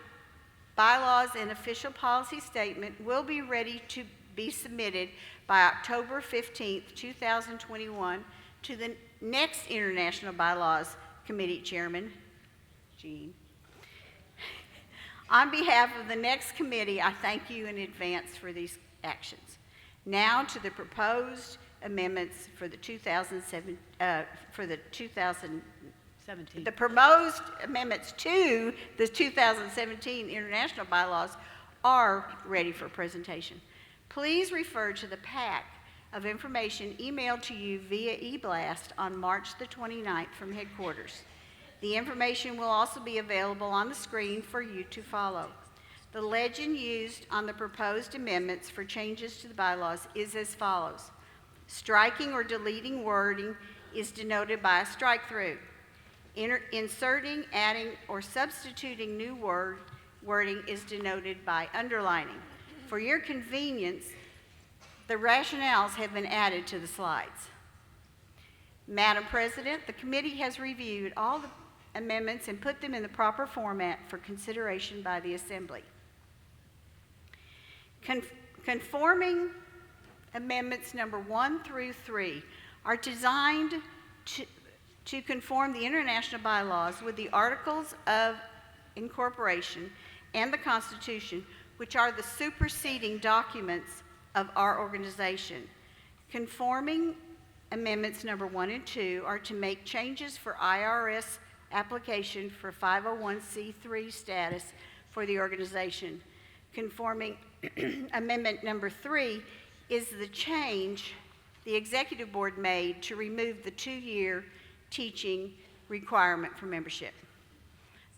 bylaws and official policy statement will be ready to be submitted by October 15th, 2021 to the next International Bylaws Committee Chairman, Jean. On behalf of the next committee, I thank you in advance for these actions. Now to the proposed amendments for the 2017. The proposed amendments to the 2017 international bylaws are ready for presentation. Please refer to the pack of information emailed to you via e-blast on March the 29th from headquarters. The information will also be available on the screen for you to follow. The legend used on the proposed amendments for changes to the bylaws is as follows. Striking or deleting wording is denoted by a strike-through. Inserting, adding, or substituting new wording is denoted by underlining. For your convenience, the rationales have been added to the slides. Madam President, the committee has reviewed all the amendments and put them in the proper format for consideration by the Assembly. Conforming amendments number 1 through 3 are designed to conform the international bylaws with the Articles of Incorporation and the Constitution, which are the superseding documents of our organization. Conforming amendments number 1 and 2 are to make changes for IRS application for 501c3 status for the organization. Conforming amendment number 3 is the change the executive board made to remove the 2-year teaching requirement for membership.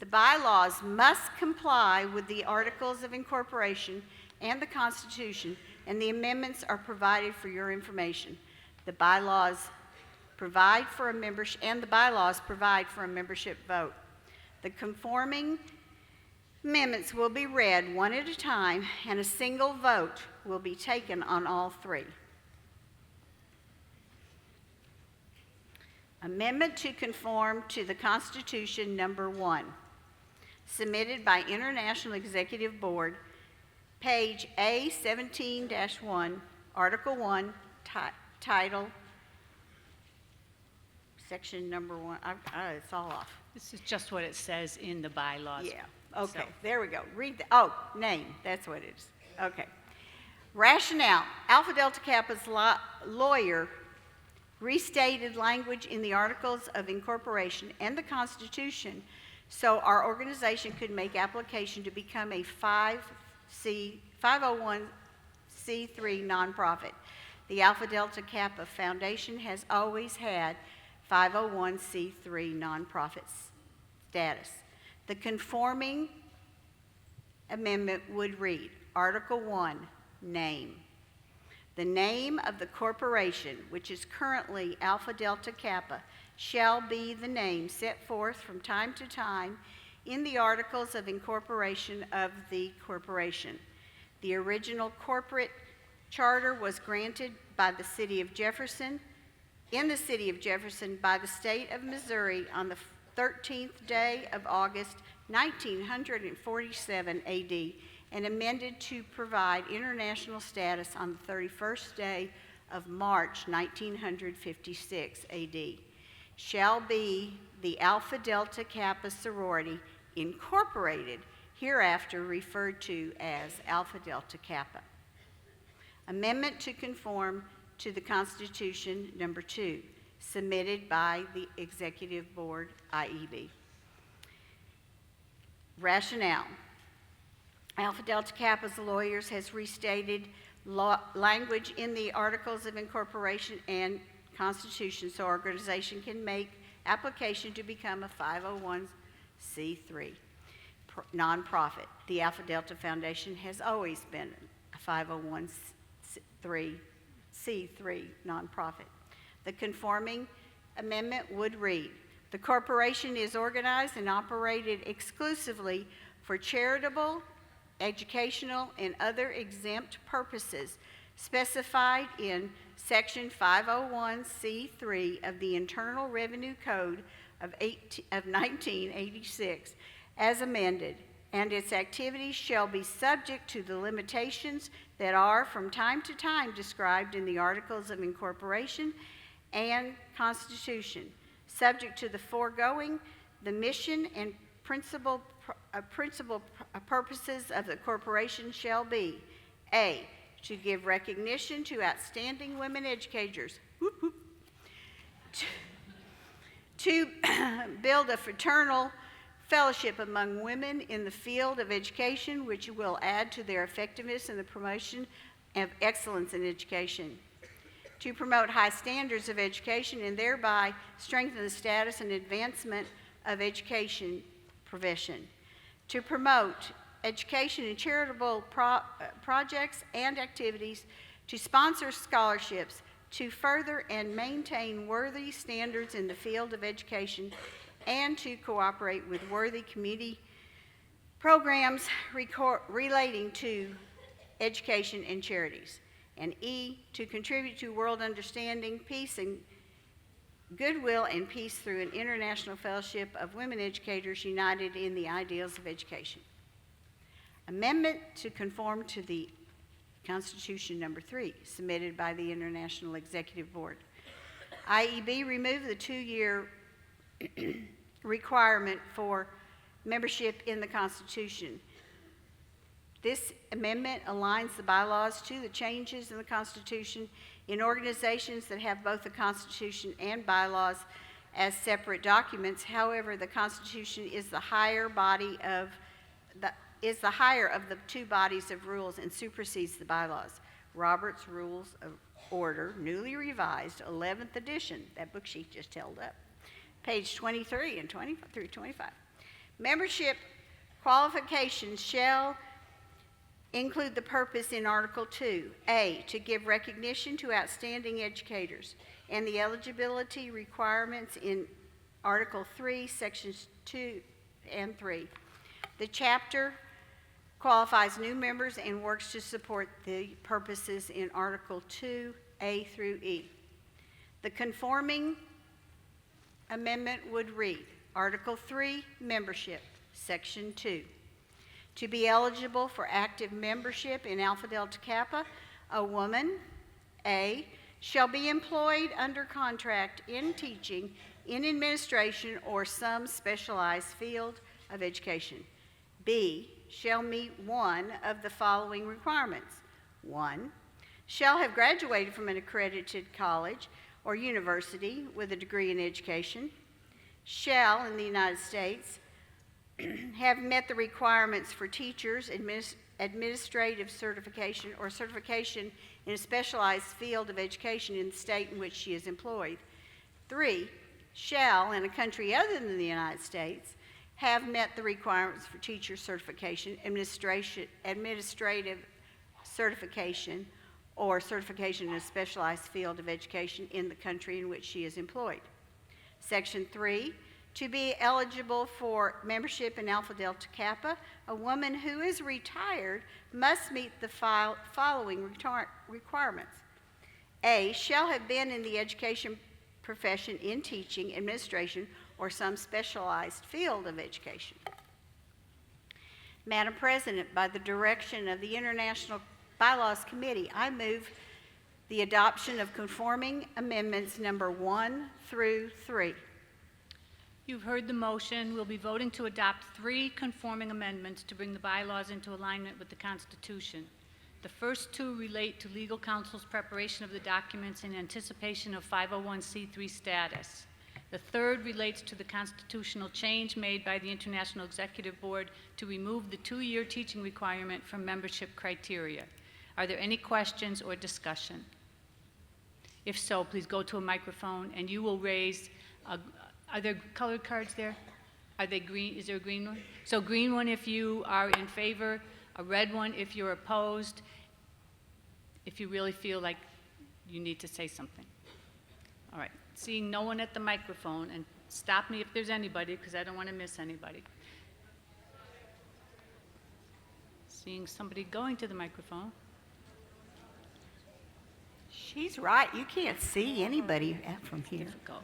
The bylaws must comply with the Articles of Incorporation and the Constitution, and the amendments are provided for your information. The bylaws provide for a membership, and the bylaws provide for a membership vote. The conforming amendments will be read one at a time, and a single vote will be taken on all 3. Amendment to conform to the Constitution number 1, submitted by International Executive Board, page A17-1, Article 1, title, section number 1. It's all off. This is just what it says in the bylaws. Yeah, okay, So- there we go. Read the, oh, name, that's what it is. Okay. Rationale, Alpha Delta Kappa's lawyer restated language in the Articles of Incorporation and the Constitution so our organization could make application to become a 501c3 nonprofit. The Alpha Delta Kappa Foundation has always had 501c3 nonprofit status. The conforming amendment would read, Article 1, name. The name of the corporation, which is currently Alpha Delta Kappa, shall be the name set forth from time to time in the Articles of Incorporation of the corporation. The original corporate charter was granted by the City of Jefferson, in the City of Jefferson by the State of Missouri on the 13th day of August, 1947 AD, and amended to provide international status on the 31st day of March, 1956 AD. Shall be the Alpha Delta Kappa sorority incorporated, hereafter referred to as Alpha Delta Kappa. Amendment to conform to the Constitution number 2, submitted by the Executive Board, IEB. Rationale. Alpha Delta Kappa's lawyers has restated language in the Articles of Incorporation and Constitution so our organization can make application to become a 501c3 nonprofit. The Alpha Delta Foundation has always been a 501c3 nonprofit. The conforming amendment would read, the corporation is organized and operated exclusively for charitable, educational, and other exempt purposes specified in Section 501c3 of the Internal Revenue Code of 1986 as amended, and its activities shall be subject to the limitations that are from time to time described in the Articles of Incorporation and Constitution. Subject to the foregoing, the mission and principal purposes of the corporation shall be, A, to give recognition to outstanding women educators, to build a fraternal fellowship among women in the field of education, which will add to their effectiveness in the promotion of excellence in education, to promote high standards of education and thereby strengthen the status and advancement of education profession, to promote education and charitable projects and activities, to sponsor scholarships, to further and maintain worthy standards in the field of education, and to cooperate with worthy community programs relating to education and charities. And E, to contribute to world understanding, peace, and goodwill and peace through an international fellowship of women educators united in the ideals of education. Amendment to conform to the Constitution number 3, submitted by the International Executive Board. IEB, remove the 2-year requirement for membership in the Constitution. This amendment aligns the bylaws to the changes in the Constitution in organizations that have both the Constitution and bylaws as separate documents. However, the Constitution is the higher of the two bodies of rules and supersedes the bylaws. Robert's Rules of Order, newly revised, 11th edition. That book sheet just held up. Page 23 and 20 through 25. Membership qualifications shall include the purpose in Article 2. A, to give recognition to outstanding educators, and the eligibility requirements in Article 3, Sections 2 and 3. The chapter qualifies new members and works to support the purposes in Article 2, A through E. The conforming amendment would read, Article 3, Membership, Section 2. To be eligible for active membership in Alpha Delta Kappa, a woman, A, shall be employed under contract in teaching, in administration, or some specialized field of education. B, shall meet one of the following requirements. 1, shall have graduated from an accredited college or university with a degree in education. Shall, in the United States, have met the requirements for teachers, administrative certification, or certification in a specialized field of education in the state in which she is employed. 3, shall, in a country other than the United States, have met the requirements for teacher certification, administrative certification, or certification in a specialized field of education in the country in which she is employed. Section 3, to be eligible for membership in Alpha Delta Kappa, a woman who is retired must meet the following requirements. A, shall have been in the education profession in teaching, administration, or some specialized field of education. Madam President, by the direction of the International Bylaws Committee, I move the adoption of conforming amendments number 1 through 3. You've heard the motion. We'll be voting to adopt 3 conforming amendments to bring the bylaws into alignment with the Constitution. The first 2 relate to legal counsel's preparation of the documents in anticipation of 501c3 status. The third relates to the constitutional change made by the International Executive Board to remove the 2-year teaching requirement from membership criteria. Are there any questions or discussion? If so, please go to a microphone and you will raise are there colored cards there? Are they green? Is there a green one? So green one if you are in favor, a red one if you're opposed, if you really feel like you need to say something. All right, seeing no one at the microphone, and stop me if there's anybody because I don't want to miss anybody. Seeing somebody going to the microphone. She's right, you can't see anybody from here. Difficult.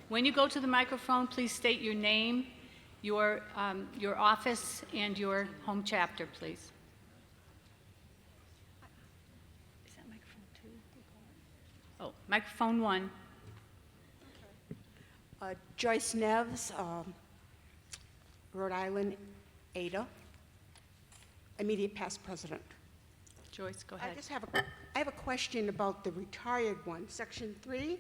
When you go to the microphone, please state your name, your office, and your home chapter, please. Is that microphone 2? Oh, microphone 1. Joyce Neves, Rhode Island, Ada, immediate past president. Joyce, go ahead. I have a question about the retired one, Section 3.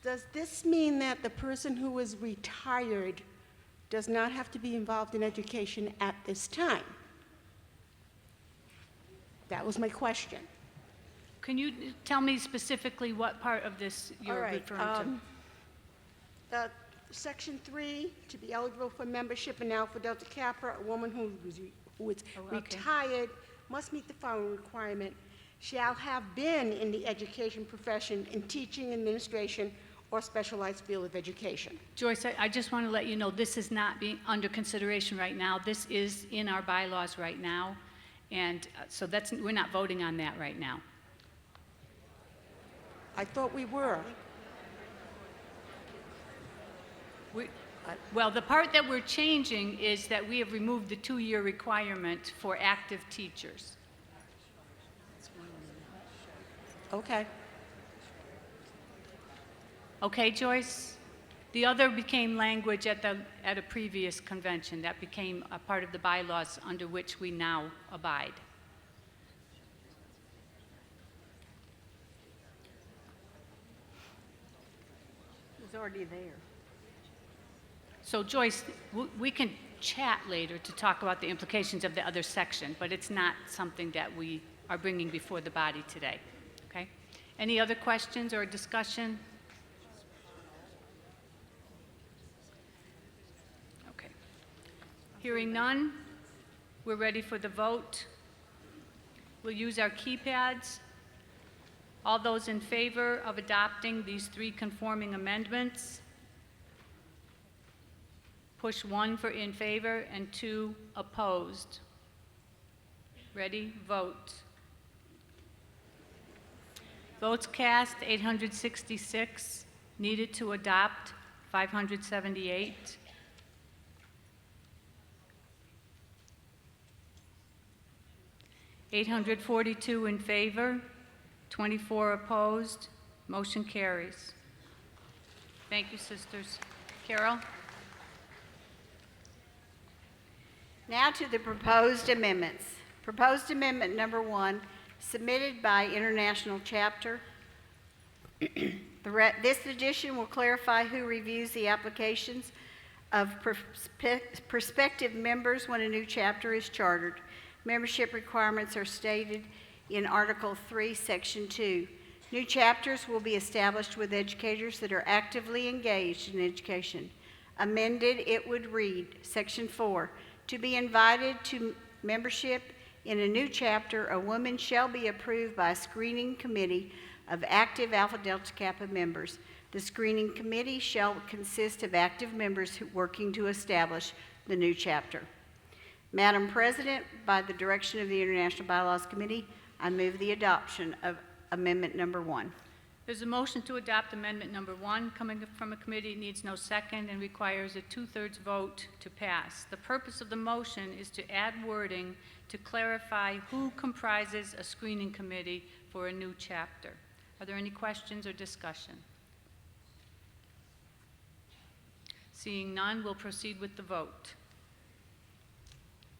Does this mean that the person who is retired does not have to be involved in education at this time? That was my question. Can you tell me specifically what part of this you're referring to? Section 3, to be eligible for membership in Alpha Delta Kappa, a woman who is retired must meet the following requirement: shall have been in the education profession in teaching, administration, or specialized field of education. Joyce, I just want to let you know this is not being under consideration right now. This is in our bylaws right now, and so we're not voting on that right now. I thought we were. Well, the part that we're changing is that we have removed the 2-year requirement for active teachers. Okay. Okay, Joyce? The other became language at a previous convention. That became a part of the bylaws under which we now abide. It was already there. So Joyce, we can chat later to talk about the implications of the other section, but it's not something that we are bringing before the body today, okay? Any other questions or discussion? Okay. Hearing none, we're ready for the vote. We'll use our keypads. All those in favor of adopting these three conforming amendments, push 1 for in favor and 2 opposed. Ready? Vote. Votes cast 866, needed to adopt 578. $842 in favor, 24 opposed. Motion carries. Thank you, sisters. Carol? Now to the proposed amendments. Proposed amendment number 1, submitted by International Chapter. This edition will clarify who reviews the applications of prospective members when a new chapter is chartered. Membership requirements are stated in Article 3, Section 2. New chapters will be established with educators that are actively engaged in education. Amended, it would read, Section 4, to be invited to membership in a new chapter, a woman shall be approved by a screening committee of active Alpha Delta Kappa members. The screening committee shall consist of active members working to establish the new chapter. Madam President, by the direction of the International Bylaws Committee, I move the adoption of amendment number 1. There's a motion to adopt amendment number 1 coming from a committee. It needs no second and requires a 2/3 vote to pass. The purpose of the motion is to add wording to clarify who comprises a screening committee for a new chapter. Are there any questions or discussion? Seeing none, we'll proceed with the vote.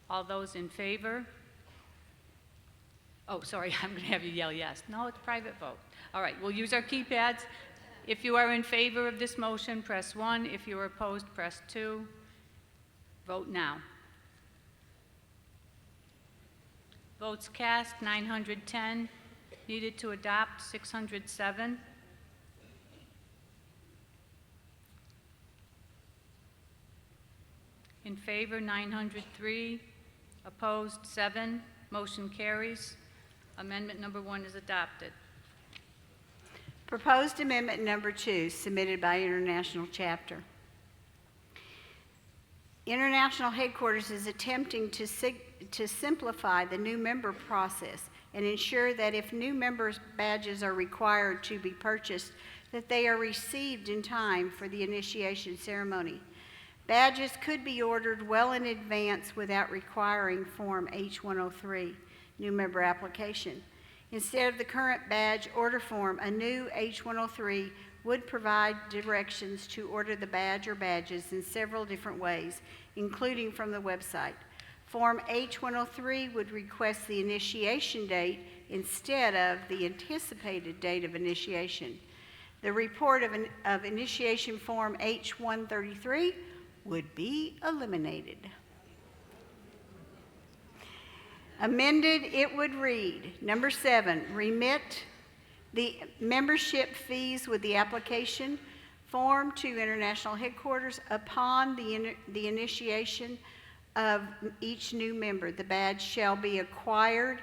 All those in favor? Oh, sorry, I'm going to have you yell yes. No, it's private vote. All right, we'll use our keypads. If you are in favor of this motion, press 1. If you are opposed, press 2. Vote now. Votes cast, 910. Needed to adopt, 607. In favor, 903. Opposed, 7. Motion carries. Amendment number 1 is adopted. Proposed amendment number 2, submitted by International Chapter. International Headquarters is attempting to simplify the new member process and ensure that if new members' badges are required to be purchased, that they are received in time for the initiation ceremony. Badges could be ordered well in advance without requiring Form H-103, new member application. Instead of the current badge order form, a new H-103 would provide directions to order the badge or badges in several different ways, including from the website. Form H-103 would request the initiation date instead of the anticipated date of initiation. The report of initiation Form H-133 would be eliminated. Amended, it would read, number 7, remit the membership fees with the application form to International Headquarters upon the initiation of each new member. The badge shall be acquired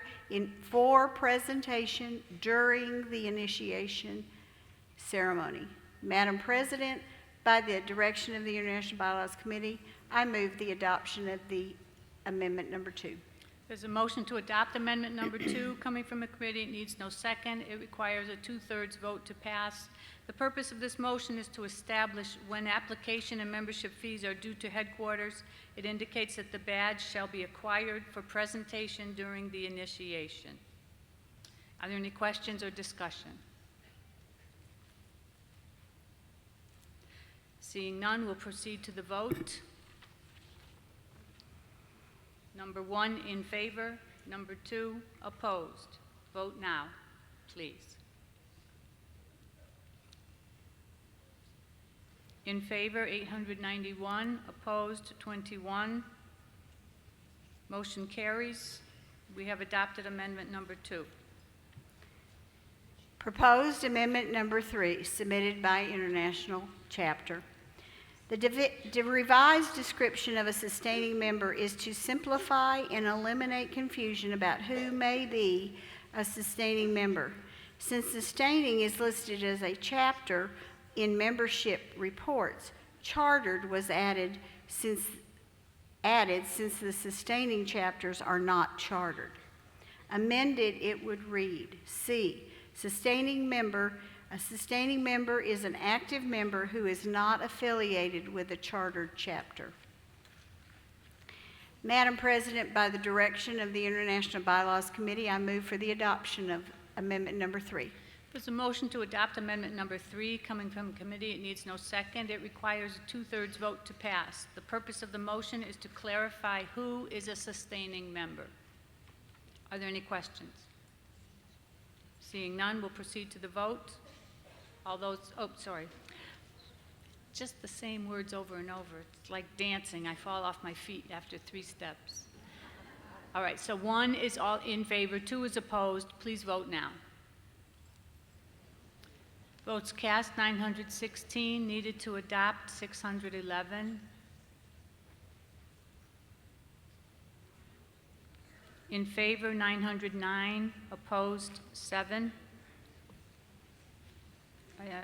for presentation during the initiation ceremony. Madam President, by the direction of the International Bylaws Committee, I move the adoption of the amendment number 2. There's a motion to adopt amendment number 2 coming from a committee. It needs no second. It requires a 2/3 vote to pass. The purpose of this motion is to establish when application and membership fees are due to headquarters. It indicates that the badge shall be acquired for presentation during the initiation. Are there any questions or discussion? Seeing none, we'll proceed to the vote. Number 1 in favor, number 2 opposed. Vote now, please. In favor, 891, opposed, 21. Motion carries. We have adopted amendment number 2. Proposed amendment number 3, submitted by International Chapter. The revised description of a sustaining member is to simplify and eliminate confusion about who may be a sustaining member. Since sustaining is listed as a chapter in membership reports, chartered was added since the sustaining chapters are not chartered. Amended, it would read, C, sustaining member. A sustaining member is an active member who is not affiliated with a chartered chapter. Madam President, by the direction of the International Bylaws Committee, I move for the adoption of amendment number 3. There's a motion to adopt amendment number 3 coming from committee. It needs no second. It requires a 2/3 vote to pass. The purpose of the motion is to clarify who is a sustaining member. Are there any questions? Seeing none, we'll proceed to the vote. All those, just the same words over and over. It's like dancing. I fall off my feet after 3 steps. All right, so 1 is all in favor, 2 is opposed. Please vote now. Votes cast, 916, needed to adopt, 611. In favor, 909, opposed, 7. What do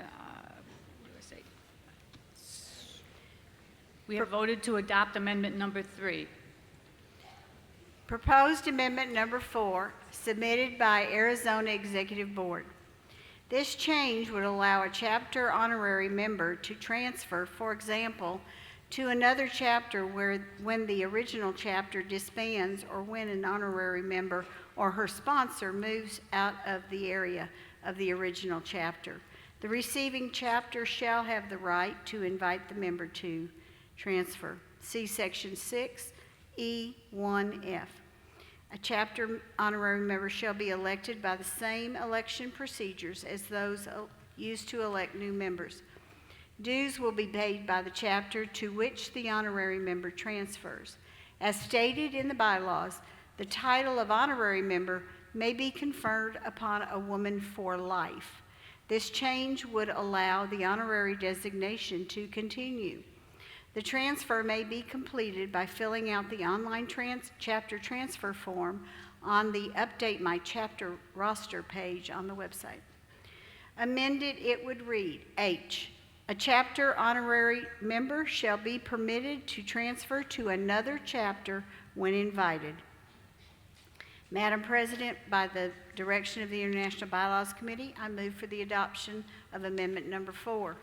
I say? We have voted to adopt amendment number 3. Proposed amendment number 4, submitted by Arizona Executive Board. This change would allow a chapter honorary member to transfer, for example, to another chapter when the original chapter disbands or when an honorary member or her sponsor moves out of the area of the original chapter. The receiving chapter shall have the right to invite the member to transfer. See Section 6E1F. A chapter honorary member shall be elected by the same election procedures as those used to elect new members. Dues will be paid by the chapter to which the honorary member transfers. As stated in the bylaws, the title of honorary member may be conferred upon a woman for life. This change would allow the honorary designation to continue. The transfer may be completed by filling out the online chapter transfer form on the Update My Chapter roster page on the website. Amended, it would read, H, a chapter honorary member shall be permitted to transfer to another chapter when invited. Madam President, by the direction of the International Bylaws Committee, I move for the adoption of amendment number 4.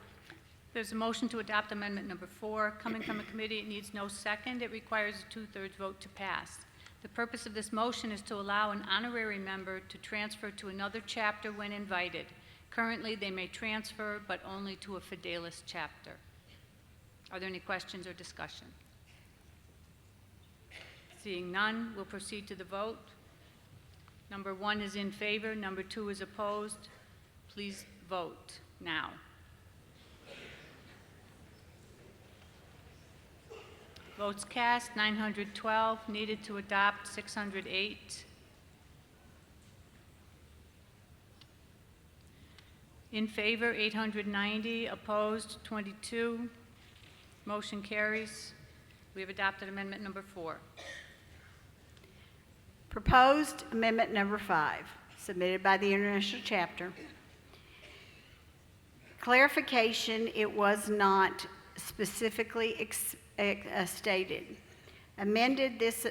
There's a motion to adopt amendment number 4. Coming from a committee, it needs no second. It requires a 2/3 vote to pass. The purpose of this motion is to allow an honorary member to transfer to another chapter when invited. Currently, they may transfer, but only to a Fidelis chapter. Are there any questions or discussion? Seeing none, we'll proceed to the vote. Number 1 is in favor, number 2 is opposed. Please vote now. Votes cast, 912, needed to adopt, 608. In favor, 890, opposed, 22. Motion carries. We have adopted amendment number 4. Proposed amendment number 5, submitted by the International Chapter. Clarification, it was not specifically stated. Amended, this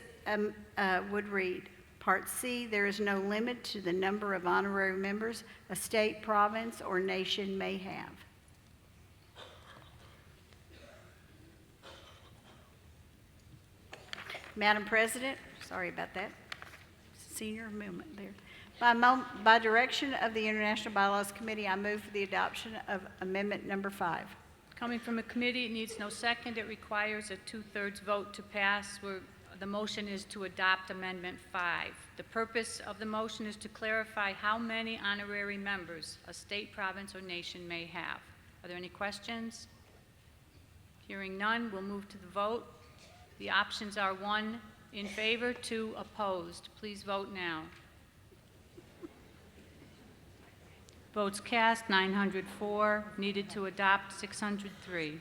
would read, Part C, there is no limit to the number of honorary members a state, province, or nation may have. Madam President, sorry about that, senior movement there. By direction of the International Bylaws Committee, I move for the adoption of amendment number 5. Coming from a committee, it needs no second. It requires a 2/3 vote to pass. The motion is to adopt Amendment 5. The purpose of the motion is to clarify how many honorary members a state, province, or nation may have. Are there any questions? Hearing none, we'll move to the vote. The options are 1 in favor, 2 opposed. Please vote now. Votes cast, 904. Needed to adopt, 603.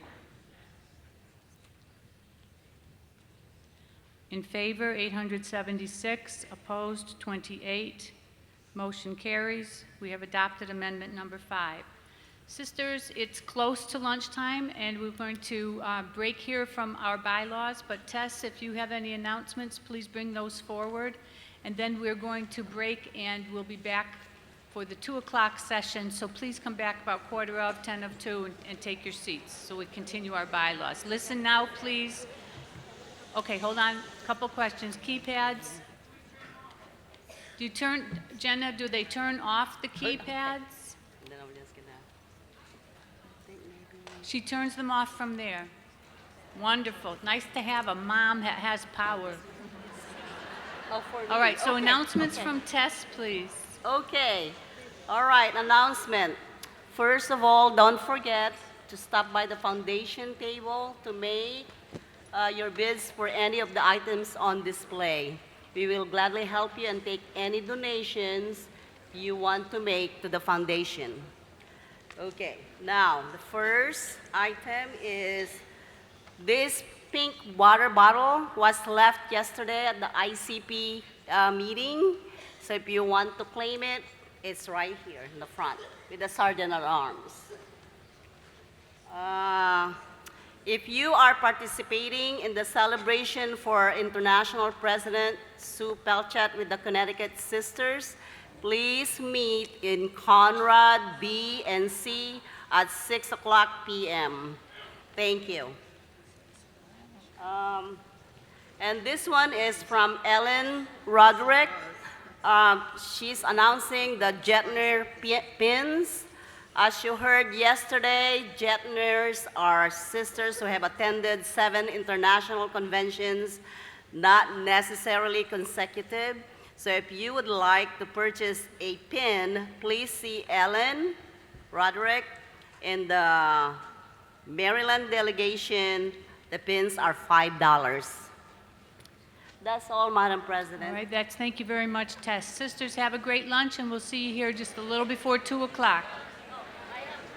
In favor, 876. Opposed, 28. Motion carries. We have adopted amendment number 5. Sisters, it's close to lunchtime, and we're going to break here from our bylaws. But Tess, if you have any announcements, please bring those forward. And then we're going to break, and we'll be back for the 2 o'clock session, so please come back about 1:45, 10:02, and take your seats so we continue our bylaws. Listen now, please. Okay, hold on, couple questions. Keypads? Jenna, do they turn off the keypads? She turns them off from there. Wonderful. Nice to have a mom that has power. All right, so Okay, announcements okay. from Tess, please. Okay. All right, announcement. First of all, don't forget to stop by the foundation table to make your bids for any of the items on display. We will gladly help you and take any donations you want to make to the foundation. Okay, now the first item is this pink water bottle was left yesterday at the ICP meeting. So if you want to claim it, it's right here in the front with the Sergeant at Arms. If you are participating in the celebration for International President Sue Pelchat with the Connecticut Sisters, please meet in Conrad B and C at 6 o'clock p.m. Thank you. And this one is from Ellen Roderick. She's announcing the Jetner pins. As you heard yesterday, Jetners are sisters who have attended 7 international conventions, not necessarily consecutive. So if you would like to purchase a pin, please see Ellen Roderick in the Maryland delegation. The pins are $5. That's all, Madam President. All right, thank you very much, Tess. Sisters, have a great lunch, and we'll see you here just a little before 2 o'clock.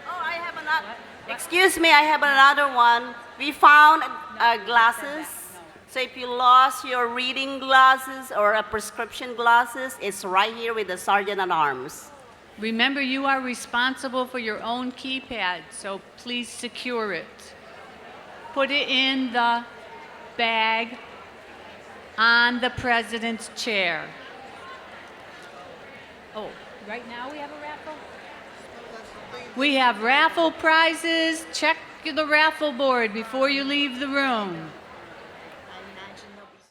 I have another. Excuse me, I have another one. We found glasses. So if you lost your reading glasses or a prescription glasses, it's right here with the Sergeant at Arms. Remember, you are responsible for your own keypad, so please secure it. Put it in the bag on the president's chair. Oh, right now we have a raffle? We have raffle prizes. Check the raffle board before you leave the room.